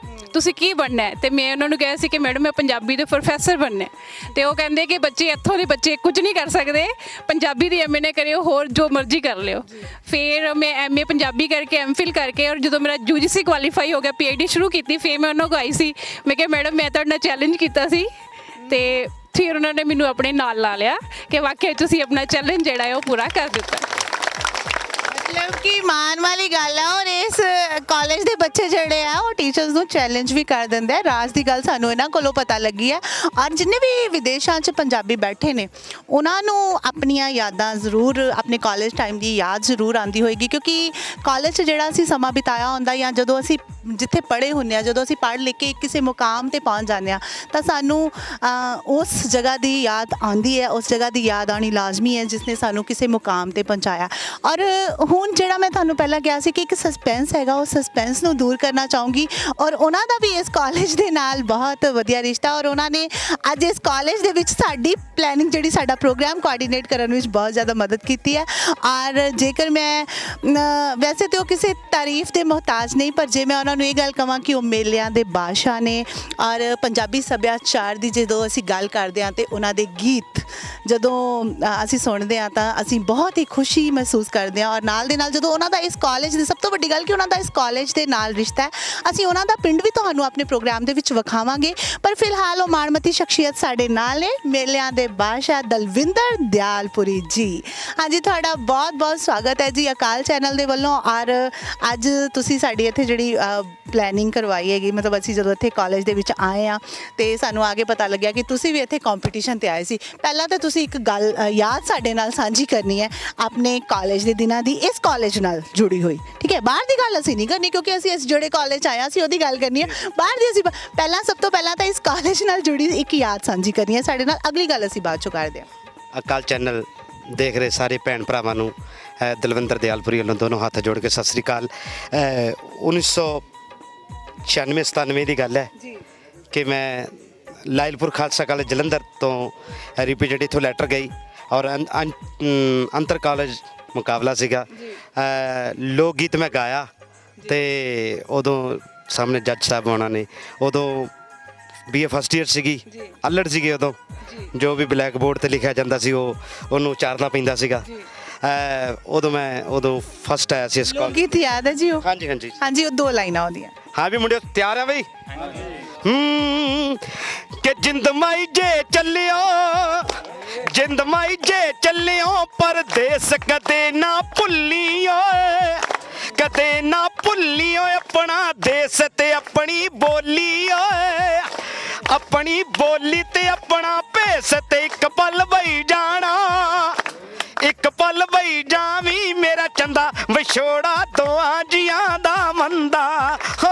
ਤੁਸੀਂ ਕੀ ਬਣਨਾ ਹੈ, ਅਤੇ ਮੈਂ ਉਹਨਾਂ ਨੂੰ ਕਿਹਾ ਸੀ ਕਿ ਮੈਡਮ ਮੈਂ ਪੰਜਾਬੀ ਦੇ ਪ੍ਰੋਫੈਸਰ ਬਣਨਾ। ਅਤੇ ਉਹ ਕਹਿੰਦੇ ਕਿ ਬੱਚੇ ਇੱਥੋਂ ਦੇ ਬੱਚੇ ਕੁਝ ਨਹੀਂ ਕਰ ਸਕਦੇ, ਪੰਜਾਬੀ ਦੀ MA ਕਰਿਓ, ਹੋਰ ਜੋ ਮਰਜ਼ੀ ਕਰ ਲਿਓ। ਫਿਰ ਮੈਂ MA ਪੰਜਾਬੀ ਕਰਕੇ MPhil ਕਰਕੇ, ਔਰ ਜਦੋਂ ਮੇਰਾ UGC ਕੁਆਲੀਫਾਈ ਹੋ ਗਿਆ, PhD ਸ਼ੁਰੂ ਕੀਤੀ, ਫਿਰ ਮੈਂ ਉਹਨਾਂ ਕੋਲ ਆਈ ਸੀ। ਮੈਂ ਕਿਹਾ ਮੈਡਮ ਮੈਂ ਤੁਹਾਡੇ ਨਾਲ ਚੈਲੰਜ ਕੀਤਾ ਸੀ, ਅਤੇ ਫਿਰ ਉਹਨਾਂ ਨੇ ਮੈਨੂੰ ਆਪਣੇ ਨਾਲ ਲਾ ਲਿਆ ਕਿ ਵਾਕਿਆ ਤੁਸੀਂ ਆਪਣਾ ਚੈਲੰਜ ਜਿਹੜਾ ਹੈ ਉਹ ਪੂਰਾ ਕਰ ਦਿੱਤਾ। ਮਤਲਬ ਕਿ ਮਾਣ ਵਾਲੀ ਗੱਲ ਹੈ। ਔਰ ਇਸ ਕਾਲਜ ਦੇ ਬੱਚੇ ਜਿਹੜੇ ਆ ਉਹ ਟੀਚਰਸ ਨੂੰ ਚੈਲੰਜ ਵੀ ਕਰ ਦਿੰਦੇ ਆ। ਰਾਜ ਦੀ ਗੱਲ ਸਾਨੂੰ ਇਹਨਾਂ ਕੋਲੋਂ ਪਤਾ ਲੱਗੀ ਹੈ। ਔਰ ਜਿੰਨੇ ਵੀ ਵਿਦੇਸ਼ਾਂ 'ਚ ਪੰਜਾਬੀ ਬੈਠੇ ਨੇ, ਉਹਨਾਂ ਨੂੰ ਆਪਣੀਆਂ ਯਾਦਾਂ ਜ਼ਰੂਰ, ਆਪਣੇ ਕਾਲਜ ਟਾਈਮ ਦੀ ਯਾਦ ਜ਼ਰੂਰ ਆਉਂਦੀ ਹੋਏਗੀ, ਕਿਉਂਕਿ ਕਾਲਜ 'ਚ ਜਿਹੜਾ ਅਸੀਂ ਸਮਾਂ ਬਿਤਾਇਆ ਹੁੰਦਾ, ਜਾਂ ਜਦੋਂ ਅਸੀਂ ਜਿੱਥੇ ਪੜ੍ਹੇ ਹੁੰਦੇ ਹਾਂ, ਜਦੋਂ ਅਸੀਂ ਪੜ੍ਹ ਲਿਖ ਕੇ ਕਿਸੇ ਮੁਕਾਮ 'ਤੇ ਪਹੁੰਚ ਜਾਂਦੇ ਹਾਂ, ਤਾਂ ਸਾਨੂੰ ਉਸ ਜਗ੍ਹਾ ਦੀ ਯਾਦ ਆਉਂਦੀ ਹੈ। ਉਸ ਜਗ੍ਹਾ ਦੀ ਯਾਦ ਆਉਣੀ ਲਾਜ਼ਮੀ ਹੈ ਜਿਸ ਨੇ ਸਾਨੂੰ ਕਿਸੇ ਮੁਕਾਮ 'ਤੇ ਪਹੁੰਚਾਇਆ। ਔਰ ਹੁਣ ਜਿਹੜਾ ਮੈਂ ਤੁਹਾਨੂੰ ਪਹਿਲਾਂ ਕਿਹਾ ਸੀ ਕਿ ਇੱਕ ਸਸਪੈਂਸ ਹੈਗਾ, ਉਹ ਸਸਪੈਂਸ ਨੂੰ ਦੂਰ ਕਰਨਾ ਚਾਹੂੰਗੀ। ਔਰ ਉਹਨਾਂ ਦਾ ਵੀ ਇਸ ਕਾਲਜ ਦੇ ਨਾਲ ਬਹੁਤ ਵਧੀਆ ਰਿਸ਼ਤਾ, ਔਰ ਉਹਨਾਂ ਨੇ ਅੱਜ ਇਸ ਕਾਲਜ ਦੇ ਵਿੱਚ ਸਾਡੀ ਪਲੈਨਿੰਗ, ਜਿਹੜੀ ਸਾਡਾ ਪ੍ਰੋਗਰਾਮ ਕੋਆਰਡੀਨੇਟ ਕਰਨ ਵਿੱਚ ਬਹੁਤ ਜ਼ਿਆਦਾ ਮਦਦ ਕੀਤੀ ਹੈ। ਔਰ ਜੇਕਰ ਮੈਂ ਵੈਸੇ ਤਾਂ ਉਹ ਕਿਸੇ ਤਾਰੀਫ ਦੇ ਮੁਹਤਾਜ ਨਹੀਂ, ਪਰ ਜੇ ਮੈਂ ਉਹਨਾਂ ਨੂੰ ਇਹ ਗੱਲ ਕਹਾਂ ਕਿ ਉਹ ਮੇਲਿਆਂ ਦੇ ਬਾਦਸ਼ਾਹ ਨੇ। ਔਰ ਪੰਜਾਬੀ ਸੱਭਿਆਚਾਰ ਦੀ ਜਦੋਂ ਅਸੀਂ ਗੱਲ ਕਰਦੇ ਹਾਂ, ਅਤੇ ਉਹਨਾਂ ਦੇ ਗੀਤ ਜਦੋਂ ਅਸੀਂ ਸੁਣਦੇ ਹਾਂ, ਤਾਂ ਅਸੀਂ ਬਹੁਤ ਹੀ ਖੁਸ਼ੀ ਮਹਿਸੂਸ ਕਰਦੇ ਹਾਂ। ਔਰ ਨਾਲ ਦੇ ਨਾਲ ਜਦੋਂ ਉਹਨਾਂ ਦਾ ਇਸ ਕਾਲਜ ਦੀ ਸਭ ਤੋਂ ਵੱਡੀ ਗੱਲ ਕਿ ਉਹਨਾਂ ਦਾ ਇਸ ਕਾਲਜ ਦੇ ਨਾਲ ਰਿਸ਼ਤਾ ਹੈ, ਅਸੀਂ ਉਹਨਾਂ ਦਾ ਪਿੰਡ ਵੀ ਤੁਹਾਨੂੰ ਆਪਣੇ ਪ੍ਰੋਗਰਾਮ ਦੇ ਵਿੱਚ ਵਿਖਾਵਾਂਗੇ। ਪਰ ਫਿਲਹਾਲ ਉਹ ਮਾਣਮੱਤੀ ਸ਼ਖਸੀਅਤ ਸਾਡੇ ਨਾਲ ਨੇ, ਮੇਲਿਆਂ ਦੇ ਬਾਦਸ਼ਾਹ ਦਲਵਿੰਦਰ ਦਿਆਲਪੁਰੀ ਜੀ। ਹਾਂਜੀ, ਤੁਹਾਡਾ ਬਹੁਤ ਬਹੁਤ ਸਵਾਗਤ ਹੈ ਜੀ ਅਕਾਲ ਚੈਨਲ ਦੇ ਵੱਲੋਂ। ਔਰ ਅੱਜ ਤੁਸੀਂ ਸਾਡੀ ਇੱਥੇ ਜਿਹੜੀ ਪਲੈਨਿੰਗ ਕਰਵਾਈ ਹੈਗੀ, ਮਤਲਬ ਅਸੀਂ ਜਦੋਂ ਇੱਥੇ ਕਾਲਜ ਦੇ ਵਿੱਚ ਆਏ ਹਾਂ ਅਤੇ ਸਾਨੂੰ ਆ ਕੇ ਪਤਾ ਲੱਗਿਆ ਕਿ ਤੁਸੀਂ ਵੀ ਇੱਥੇ ਕੰਪੀਟੀਸ਼ਨ 'ਤੇ ਆਏ ਸੀ। ਪਹਿਲਾਂ ਤਾਂ ਤੁਸੀਂ ਇੱਕ ਗੱਲ ਯਾਦ ਸਾਡੇ ਨਾਲ ਸਾਂਝੀ ਕਰਨੀ ਹੈ ਆਪਣੇ ਕਾਲਜ ਦੇ ਦਿਨਾਂ ਦੀ, ਇਸ ਕਾਲਜ ਨਾਲ ਜੁੜੀ ਹੋਈ। ਠੀਕ ਹੈ, ਬਾਹਰ ਦੀ ਗੱਲ ਅਸੀਂ ਨਹੀਂ ਕਰਨੀ, ਕਿਉਂਕਿ ਅਸੀਂ ਇਸ ਜਿਹੜੇ ਕਾਲਜ ਆਏ ਅਸੀਂ ਉਹਦੀ ਗੱਲ ਕਰਨੀ ਹੈ। ਬਾਹਰ ਦੀ ਅਸੀਂ ਪਹਿਲਾਂ, ਸਭ ਤੋਂ ਪਹਿਲਾਂ ਤਾਂ ਇਸ ਕਾਲਜ ਨਾਲ ਜੁੜੀ ਇੱਕ ਯਾਦ ਸਾਂਝੀ ਕਰਨੀ ਹੈ ਸਾਡੇ ਨਾਲ। ਅਗਲੀ ਗੱਲ ਅਸੀਂ ਬਾਅਦ 'ਚੋਂ ਕਰਦੇ ਹਾਂ। ਅਕਾਲ ਚੈਨਲ ਦੇਖ ਰਹੇ ਸਾਰੇ ਭੈਣ ਭਰਾਵਾਂ ਨੂੰ ਦਲਵਿੰਦਰ ਦਿਆਲਪੁਰੀ ਵੱਲੋਂ ਦੋਨੋਂ ਹੱਥ ਜੋੜ ਕੇ ਸਤਿ ਸ੍ਰੀ ਅਕਾਲ। 1996-97 ਦੀ ਗੱਲ ਹੈ ਕਿ ਮੈਂ ਲਾਇਲਪੁਰ ਖਾਲਸਾ ਕਾਲਜ ਜਲੰਧਰ ਤੋਂ ਰਿਪੀਟਡ ਇੱਥੋਂ ਲੈਟਰ ਗਈ, ਔਰ ਅੰਤਰ ਕਾਲਜ ਮੁਕਾਬਲਾ ਸੀਗਾ। ਲੋਕ ਗੀਤ ਮੈਂ ਗਾਇਆ, ਅਤੇ ਉਦੋਂ ਸਾਹਮਣੇ ਜੱਜ ਸਾਹਿਬ ਹੋਣਾ ਨੇ, ਉਦੋਂ BA ਫਸਟ ਈਅਰ ਸੀਗੀ, ਅੱਲੜ ਸੀਗੇ ਉਦੋਂ। ਜੋ ਵੀ ਬਲੈਕ ਬੋਰਡ 'ਤੇ ਲਿਖਿਆ ਜਾਂਦਾ ਸੀ ਉਹਨੂੰ ਉਚਾਰਨਾ ਪੈਂਦਾ ਸੀਗਾ। ਉਦੋਂ ਫਸਟ ਆਇਆ ਸੀ ਇਸ ਕਾਲਜ। ਗੀਤ ਯਾਦ ਹੈ ਜੀ ਉਹ? ਹਾਂਜੀ ਹਾਂਜੀ ਹਾਂਜੀ, ਉਹ 2 ਲਾਈਨਾਂ ਆਉਂਦੀਆਂ। ਹਾਂ ਵੀ ਮੁੰਡਿਓ ਤਿਆਰ ਆ ਬਈ? ਕਿ ਜਿੰਦ ਮਾਈ ਜੇ ਚੱਲਿਓ, ਜਿੰਦ ਮਾਈ ਜੇ ਚੱਲਿਓ, ਪਰਦੇਸ ਕਦੇ ਨਾ ਭੁੱਲੀਓ, ਕਦੇ ਨਾ ਭੁੱਲੀਓ ਆਪਣਾ ਦੇਸ ਤੇ ਆਪਣੀ ਬੋਲੀ ਓਏ, ਆਪਣੀ ਬੋਲੀ ਤੇ ਆਪਣਾ ਭੇਸ, ਤੇ ਇੱਕ ਪਲ ਬਈ ਜਾਣਾ, ਇੱਕ ਪਲ ਬਈ ਜਾਵੀਂ ਮੇਰਾ ਚੰਦਾ, ਵਿਛੋੜਾ ਦੋਆਂ ਜੀਆਂ ਦਾ ਮੰਦਾ ਹੋ।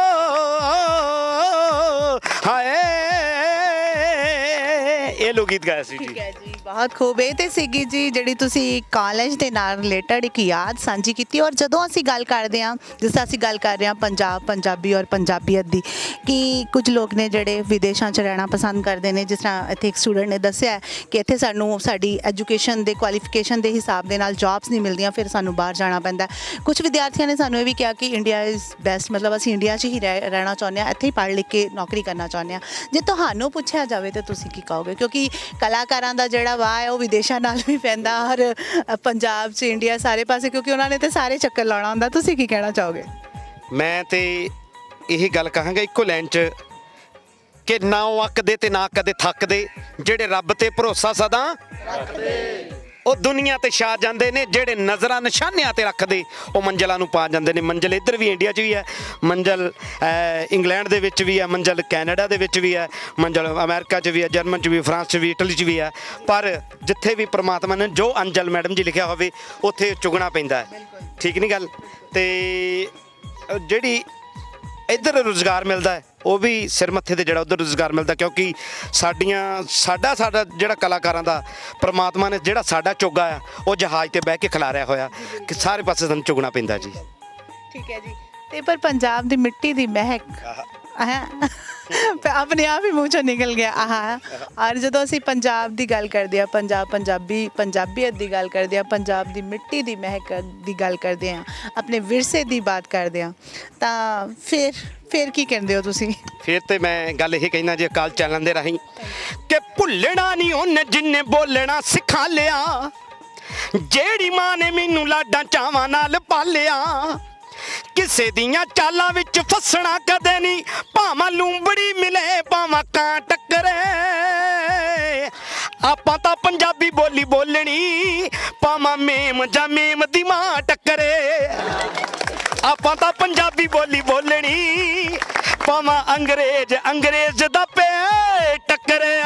ਗੀਤ ਗਾਇਆ ਸੀ ਠੀਕ ਜੀ। ਹੈ ਜੀ, ਬਹੁਤ ਖੂਬ। ਇਹ ਤੇ ਸੀਗੀ ਜੀ ਜਿਹੜੀ ਤੁਸੀਂ ਕਾਲਜ ਦੇ ਨਾਲ ਰਿਲੇਟਡ ਇੱਕ ਯਾਦ ਸਾਂਝੀ ਕੀਤੀ। ਔਰ ਜਦੋਂ ਅਸੀਂ ਗੱਲ ਕਰਦੇ ਹਾਂ, ਜਿਸ ਤਰ੍ਹਾਂ ਅਸੀਂ ਗੱਲ ਕਰ ਰਹੇ ਹਾਂ ਪੰਜਾਬ, ਪੰਜਾਬੀ ਔਰ ਪੰਜਾਬੀਅਤ ਦੀ, ਕਿ ਕੁਝ ਲੋਕ ਨੇ ਜਿਹੜੇ ਵਿਦੇਸ਼ਾਂ 'ਚ ਰਹਿਣਾ ਪਸੰਦ ਕਰਦੇ ਨੇ। ਜਿਸ ਤਰ੍ਹਾਂ ਇੱਥੇ ਇੱਕ ਸਟੂਡੈਂਟ ਨੇ ਦੱਸਿਆ ਕਿ ਇੱਥੇ ਸਾਨੂੰ ਸਾਡੀ ਐਜੂਕੇਸ਼ਨ ਦੇ ਕੁਆਲੀਫਿਕੇਸ਼ਨ ਦੇ ਹਿਸਾਬ ਦੇ ਨਾਲ ਜੌਬਸ ਨਹੀਂ ਮਿਲਦੀਆਂ, ਫਿਰ ਸਾਨੂੰ ਬਾਹਰ ਜਾਣਾ ਪੈਂਦਾ। ਕੁਝ ਵਿਦਿਆਰਥੀਆਂ ਨੇ ਸਾਨੂੰ ਇਹ ਵੀ ਕਿਹਾ ਕਿ ਇੰਡੀਆ ਇਜ਼ ਬੈਸਟ, ਮਤਲਬ ਅਸੀਂ ਇੰਡੀਆ 'ਚ ਹੀ ਰਹਿਣਾ ਚਾਹੁੰਦੇ ਹਾਂ, ਇੱਥੇ ਹੀ ਪੜ੍ਹ ਲਿਖ ਕੇ ਨੌਕਰੀ ਕਰਨਾ ਚਾਹੁੰਦੇ ਹਾਂ। ਜੇ ਤੁਹਾਨੂੰ ਪੁੱਛਿਆ ਜਾਵੇ ਤਾਂ ਤੁਸੀਂ ਕੀ ਕਹੋਗੇ? ਕਿਉਂਕਿ ਕਲਾਕਾਰਾਂ ਦਾ ਜਿਹੜਾ ਵਾਹ ਹੈ ਉਹ ਵਿਦੇਸ਼ਾਂ ਨਾਲ ਵੀ ਪੈਂਦਾ, ਔਰ ਪੰਜਾਬ 'ਚ ਇੰਡੀਆ ਸਾਰੇ ਪਾਸੇ, ਕਿਉਂਕਿ ਉਹਨਾਂ ਨੇ ਤਾਂ ਸਾਰੇ ਚੱਕਰ ਲਾਉਣਾ ਹੁੰਦਾ। ਤੁਸੀਂ ਕੀ ਕਹਿਣਾ ਚਾਹੋਗੇ? ਮੈਂ ਤੇ ਇਹੀ ਗੱਲ ਕਹਾਂਗਾ ਇੱਕੋ ਲਾਈਨ 'ਚ ਕਿ ਨਾ ਉਹ ਅੱਕਦੇ ਤੇ ਨਾ ਕਦੇ ਥੱਕਦੇ, ਜਿਹੜੇ ਰੱਬ ਤੇ ਭਰੋਸਾ ਸਦਾ ਰੱਖਦੇ, ਉਹ ਦੁਨੀਆ ਤੇ ਛਾ ਜਾਂਦੇ ਨੇ। ਜਿਹੜੇ ਨਜ਼ਰਾਂ ਨਿਸ਼ਾਨਿਆਂ ਤੇ ਰੱਖਦੇ, ਉਹ ਮੰਜ਼ਲਾਂ ਨੂੰ ਪਾ ਜਾਂਦੇ ਨੇ। ਮੰਜ਼ਲ ਇੱਧਰ ਵੀ ਇੰਡੀਆ 'ਚ ਵੀ ਹੈ, ਮੰਜ਼ਲ ਇੰਗਲੈਂਡ ਦੇ ਵਿੱਚ ਵੀ ਹੈ, ਮੰਜ਼ਲ ਕੈਨੇਡਾ ਦੇ ਵਿੱਚ ਵੀ ਹੈ, ਮੰਜ਼ਲ ਅਮਰੀਕਾ 'ਚ ਵੀ ਹੈ, ਜਰਮਨ 'ਚ ਵੀ, ਫਰਾਂਸ 'ਚ ਵੀ, ਇਟਲੀ 'ਚ ਵੀ ਹੈ। ਪਰ ਜਿੱਥੇ ਵੀ ਪ੍ਰਮਾਤਮਾ ਨੇ ਜੋ ਅੰਜਲ ਮੈਡਮ ਜੀ ਲਿਖਿਆ ਹੋਵੇ ਉੱਥੇ ਚੁਗਣਾ ਪੈਂਦਾ ਹੈ। ਠੀਕ ਨਹੀਂ ਗੱਲ? ਤੇ ਜਿਹੜੀ ਇੱਧਰ ਰੁਜ਼ਗਾਰ ਮਿਲਦਾ ਹੈ ਉਹ ਵੀ ਸਿਰ ਮੱਥੇ ਤੇ ਜਿਹੜਾ ਉੱਧਰ ਰੁਜ਼ਗਾਰ ਮਿਲਦਾ, ਕਿਉਂਕਿ ਸਾਡਾ ਜਿਹੜਾ ਕਲਾਕਾਰਾਂ ਦਾ ਪ੍ਰਮਾਤਮਾ ਨੇ ਜਿਹੜਾ ਸਾਡਾ ਚੋਗਾ ਆ ਉਹ ਜਹਾਜ਼ ਤੇ ਬਹਿ ਕੇ ਖਿਲਾਰਿਆ ਹੋਇਆ ਕਿ ਸਾਰੇ ਪਾਸੇ ਸਾਨੂੰ ਚੁਗਣਾ ਪੈਂਦਾ ਜੀ। ਠੀਕ ਹੈ ਜੀ। ਤੇ ਪਰ ਪੰਜਾਬ ਦੀ ਮਿੱਟੀ ਦੀ ਮਹਿਕ ਆਪਣੇ ਆਪ ਹੀ ਮੂੰਹ ਚੋਂ ਨਿਕਲ ਗਿਆ ਔਰ ਜਦੋਂ ਅਸੀਂ ਪੰਜਾਬ ਦੀ ਗੱਲ ਕਰਦੇ ਹਾਂ, ਪੰਜਾਬੀਅਤ ਦੀ ਗੱਲ ਕਰਦੇ ਹਾਂ, ਪੰਜਾਬ ਦੀ ਮਿੱਟੀ ਦੀ ਮਹਿਕ ਦੀ ਗੱਲ ਕਰਦੇ ਹਾਂ, ਆਪਣੇ ਵਿਰਸੇ ਦੀ ਬਾਤ ਕਰਦੇ ਹਾਂ, ਤਾਂ ਫਿਰ ਕੀ ਕਹਿੰਦੇ ਹੋ ਤੁਸੀਂ? ਫਿਰ ਤੇ ਮੈਂ ਗੱਲ ਇਹ ਕਹਿਣਾ ਜੀ ਅਕਾਲ ਚੈਨਲ ਦੇ ਰਾਹੀਂ ਕਿ ਭੁੱਲਣਾ ਨਹੀਂ ਉਹਨੇ ਜਿੰਨੇ ਬੋਲਣਾ ਸਿਖਾ ਲਿਆ, ਜਿਹੜੀ ਮਾਂ ਨੇ ਮੈਨੂੰ ਲਾਡਾਂ ਚਾਵਾਂ ਨਾਲ ਪਾਲਿਆ, ਕਿਸੇ ਦੀਆਂ ਚਾਲਾਂ ਵਿੱਚ ਫਸਣਾ ਕਦੇ ਨਹੀਂ, ਭਾਵਾਂ ਲੂੰਬੜੀ ਮਿਲੇ ਭਾਵਾਂ ਕਾਂ ਟੱਕਰੇ, ਆਪਾਂ ਤਾਂ ਪੰਜਾਬੀ ਬੋਲੀ ਬੋਲਣੀ, ਭਾਵਾਂ ਮੇਮ ਜਾਂ ਮੇਮ ਦੀ ਮਾਂ ਟੱਕਰੇ, ਆਪਾਂ ਤਾਂ ਪੰਜਾਬੀ ਬੋਲੀ ਬੋਲਣੀ, ਭਾਵਾਂ ਅੰਗਰੇਜ਼ ਦਾ ਪੇ ਟੱਕਰੇ।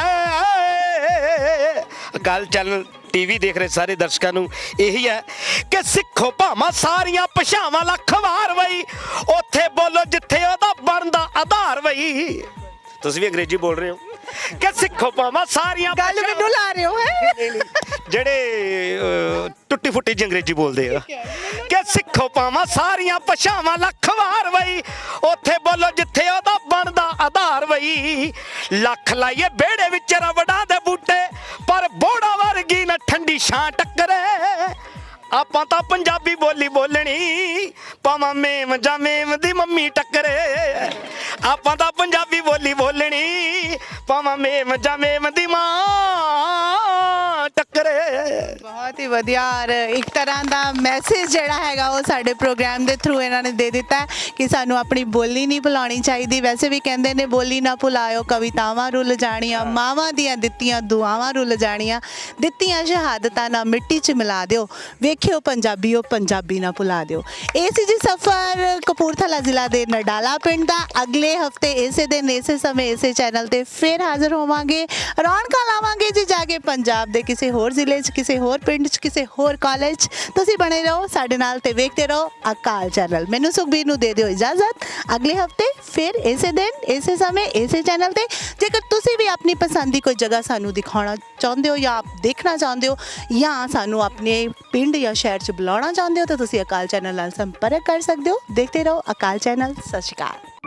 ਗੱਲ ਚੈਨਲ ਟੀਵੀ ਦੇਖ ਰਹੇ ਸਾਰੇ ਦਰਸ਼ਕਾਂ ਨੂੰ ਇਹੀ ਹੈ ਕਿ ਸਿੱਖੋ ਭਾਵਾਂ ਸਾਰੀਆਂ ਭਾਸ਼ਾਵਾਂ ਲੱਖ ਵਾਰ ਵਈ, ਉੱਥੇ ਬੋਲੋ ਜਿੱਥੇ ਉਹਦਾ ਬਣਦਾ ਆਧਾਰ ਵਈ। ਤੁਸੀਂ ਵੀ ਅੰਗਰੇਜ਼ੀ ਬੋਲ ਰਹੇ ਹੋ ਕਿ ਸਿੱਖੋ ਭਾਵਾਂ ਸਾਰੀਆਂ, ਗੱਲ ਮੈਨੂੰ ਲਾ ਰਹੇ ਹੋ ਜਿਹੜੇ ਟੁੱਟੀ ਫੁੱਟੀ ਜਿਹੀ ਅੰਗਰੇਜ਼ੀ ਬੋਲਦੇ ਆ, ਕਿ ਸਿੱਖੋ ਭਾਵਾਂ ਸਾਰੀਆਂ ਭਾਸ਼ਾਵਾਂ ਲੱਖ ਵਾਰ ਵਈ, ਉੱਥੇ ਬੋਲੋ ਜਿੱਥੇ ਉਹਦਾ ਬਣਦਾ ਆਧਾਰ ਵਈ। ਲੱਖ ਲਾਈਏ ਵਿਹੜੇ ਵਿੱਚ ਰਬੜਾਂ ਦੇ ਬੂਟੇ, ਪਰ ਬੋੜਾ ਵਰਗੀ ਨਾ ਠੰਡੀ ਛਾਂ ਟੱਕਰੇ, ਆਪਾਂ ਤਾਂ ਪੰਜਾਬੀ ਬੋਲੀ ਬੋਲਣੀ, ਭਾਵਾਂ ਮੇਮ ਜਾਂ ਮੇਮ ਦੀ ਮੰਮੀ ਟੱਕਰੇ, ਆਪਾਂ ਤਾਂ ਪੰਜਾਬੀ ਬੋਲੀ ਬੋਲਣੀ, ਭਾਵਾਂ ਮੇਮ ਜਾਂ ਮੇਮ ਦੀ ਮਾਂ ਟੱਕਰੇ। ਬਹੁਤ ਹੀ ਵਧੀਆ। ਔਰ ਇੱਕ ਤਰ੍ਹਾਂ ਦਾ ਮੈਸੇਜ ਜਿਹੜਾ ਹੈਗਾ ਉਹ ਸਾਡੇ ਪ੍ਰੋਗਰਾਮ ਦੇ ਥਰੂ ਇਹਨਾਂ ਨੇ ਦੇ ਦਿੱਤਾ ਕਿ ਸਾਨੂੰ ਆਪਣੀ ਬੋਲੀ ਨਹੀਂ ਭੁਲਾਉਣੀ ਚਾਹੀਦੀ। ਵੈਸੇ ਵੀ ਕਹਿੰਦੇ ਨੇ ਬੋਲੀ ਨਾ ਭੁਲਾਇਓ, ਕਵਿਤਾਵਾਂ ਰੁੱਲ ਜਾਣੀਆਂ, ਮਾਵਾਂ ਦੀਆਂ ਦਿੱਤੀਆਂ ਦੁਆਵਾਂ ਰੁੱਲ ਜਾਣੀਆਂ, ਦਿੱਤੀਆਂ ਸ਼ਹਾਦਤਾਂ ਨਾ ਮਿੱਟੀ 'ਚ ਮਿਲਾ ਦਿਓ, ਵੇਖਿਓ ਪੰਜਾਬੀਓ ਪੰਜਾਬੀ ਨਾ ਭੁਲਾ ਦਿਓ। ਇਹ ਸੀ ਜੀ ਸਫ਼ਰ ਕਪੂਰਥਲਾ ਜ਼ਿਲ੍ਹਾ ਦੇ ਨਡਾਲਾ ਪਿੰਡ ਦਾ। ਅਗਲੇ ਹਫਤੇ ਇਸੇ ਦਿਨ ਇਸੇ ਸਮੇਂ ਇਸੇ ਚੈਨਲ ਤੇ ਫਿਰ ਹਾਜ਼ਰ ਹੋਵਾਂਗੇ, ਰੌਣਕਾਂ ਲਾਵਾਂਗੇ ਜੀ ਜਾ ਕੇ ਪੰਜਾਬ ਦੇ ਕਿਸੇ ਹੋਰ ਜ਼ਿਲ੍ਹੇ 'ਚ, ਕਿਸੇ ਹੋਰ ਪਿੰਡ 'ਚ, ਕਿਸੇ ਹੋਰ ਕਾਲਜ 'ਚ। ਤੁਸੀਂ ਬਣੇ ਰਹੋ ਸਾਡੇ ਨਾਲ ਤੇ ਵੇਖਦੇ ਰਹੋ ਅਕਾਲ ਚੈਨਲ। ਮੈਨੂੰ ਸੁਖਬੀਰ ਨੂੰ ਦੇ ਦਿਓ ਇਜਾਜ਼ਤ। ਅਗਲੇ ਹਫਤੇ ਫਿਰ ਇਸੇ ਦਿਨ ਇਸੇ ਸਮੇਂ ਇਸੇ ਚੈਨਲ ਤੇ। ਜੇਕਰ ਤੁਸੀਂ ਵੀ ਆਪਣੀ ਪਸੰਦ ਦੀ ਕੋਈ ਜਗ੍ਹਾ ਸਾਨੂੰ ਦਿਖਾਉਣਾ ਚਾਹੁੰਦੇ ਹੋ ਜਾਂ ਦੇਖਣਾ ਚਾਹੁੰਦੇ ਹੋ ਜਾਂ ਸਾਨੂੰ ਆਪਣੇ ਪਿੰਡ ਜਾਂ ਸ਼ਹਿਰ 'ਚ ਬੁਲਾਉਣਾ ਚਾਹੁੰਦੇ ਹੋ ਤਾਂ ਤੁਸੀਂ ਅਕਾਲ ਚੈਨਲ ਨਾਲ ਸੰਪਰਕ ਕਰ ਸਕਦੇ ਹੋ। ਦੇਖਦੇ ਰਹੋ ਅਕਾਲ ਚੈਨਲ। ਸਤਿ ਸ਼੍ਰੀ ਅਕਾਲ।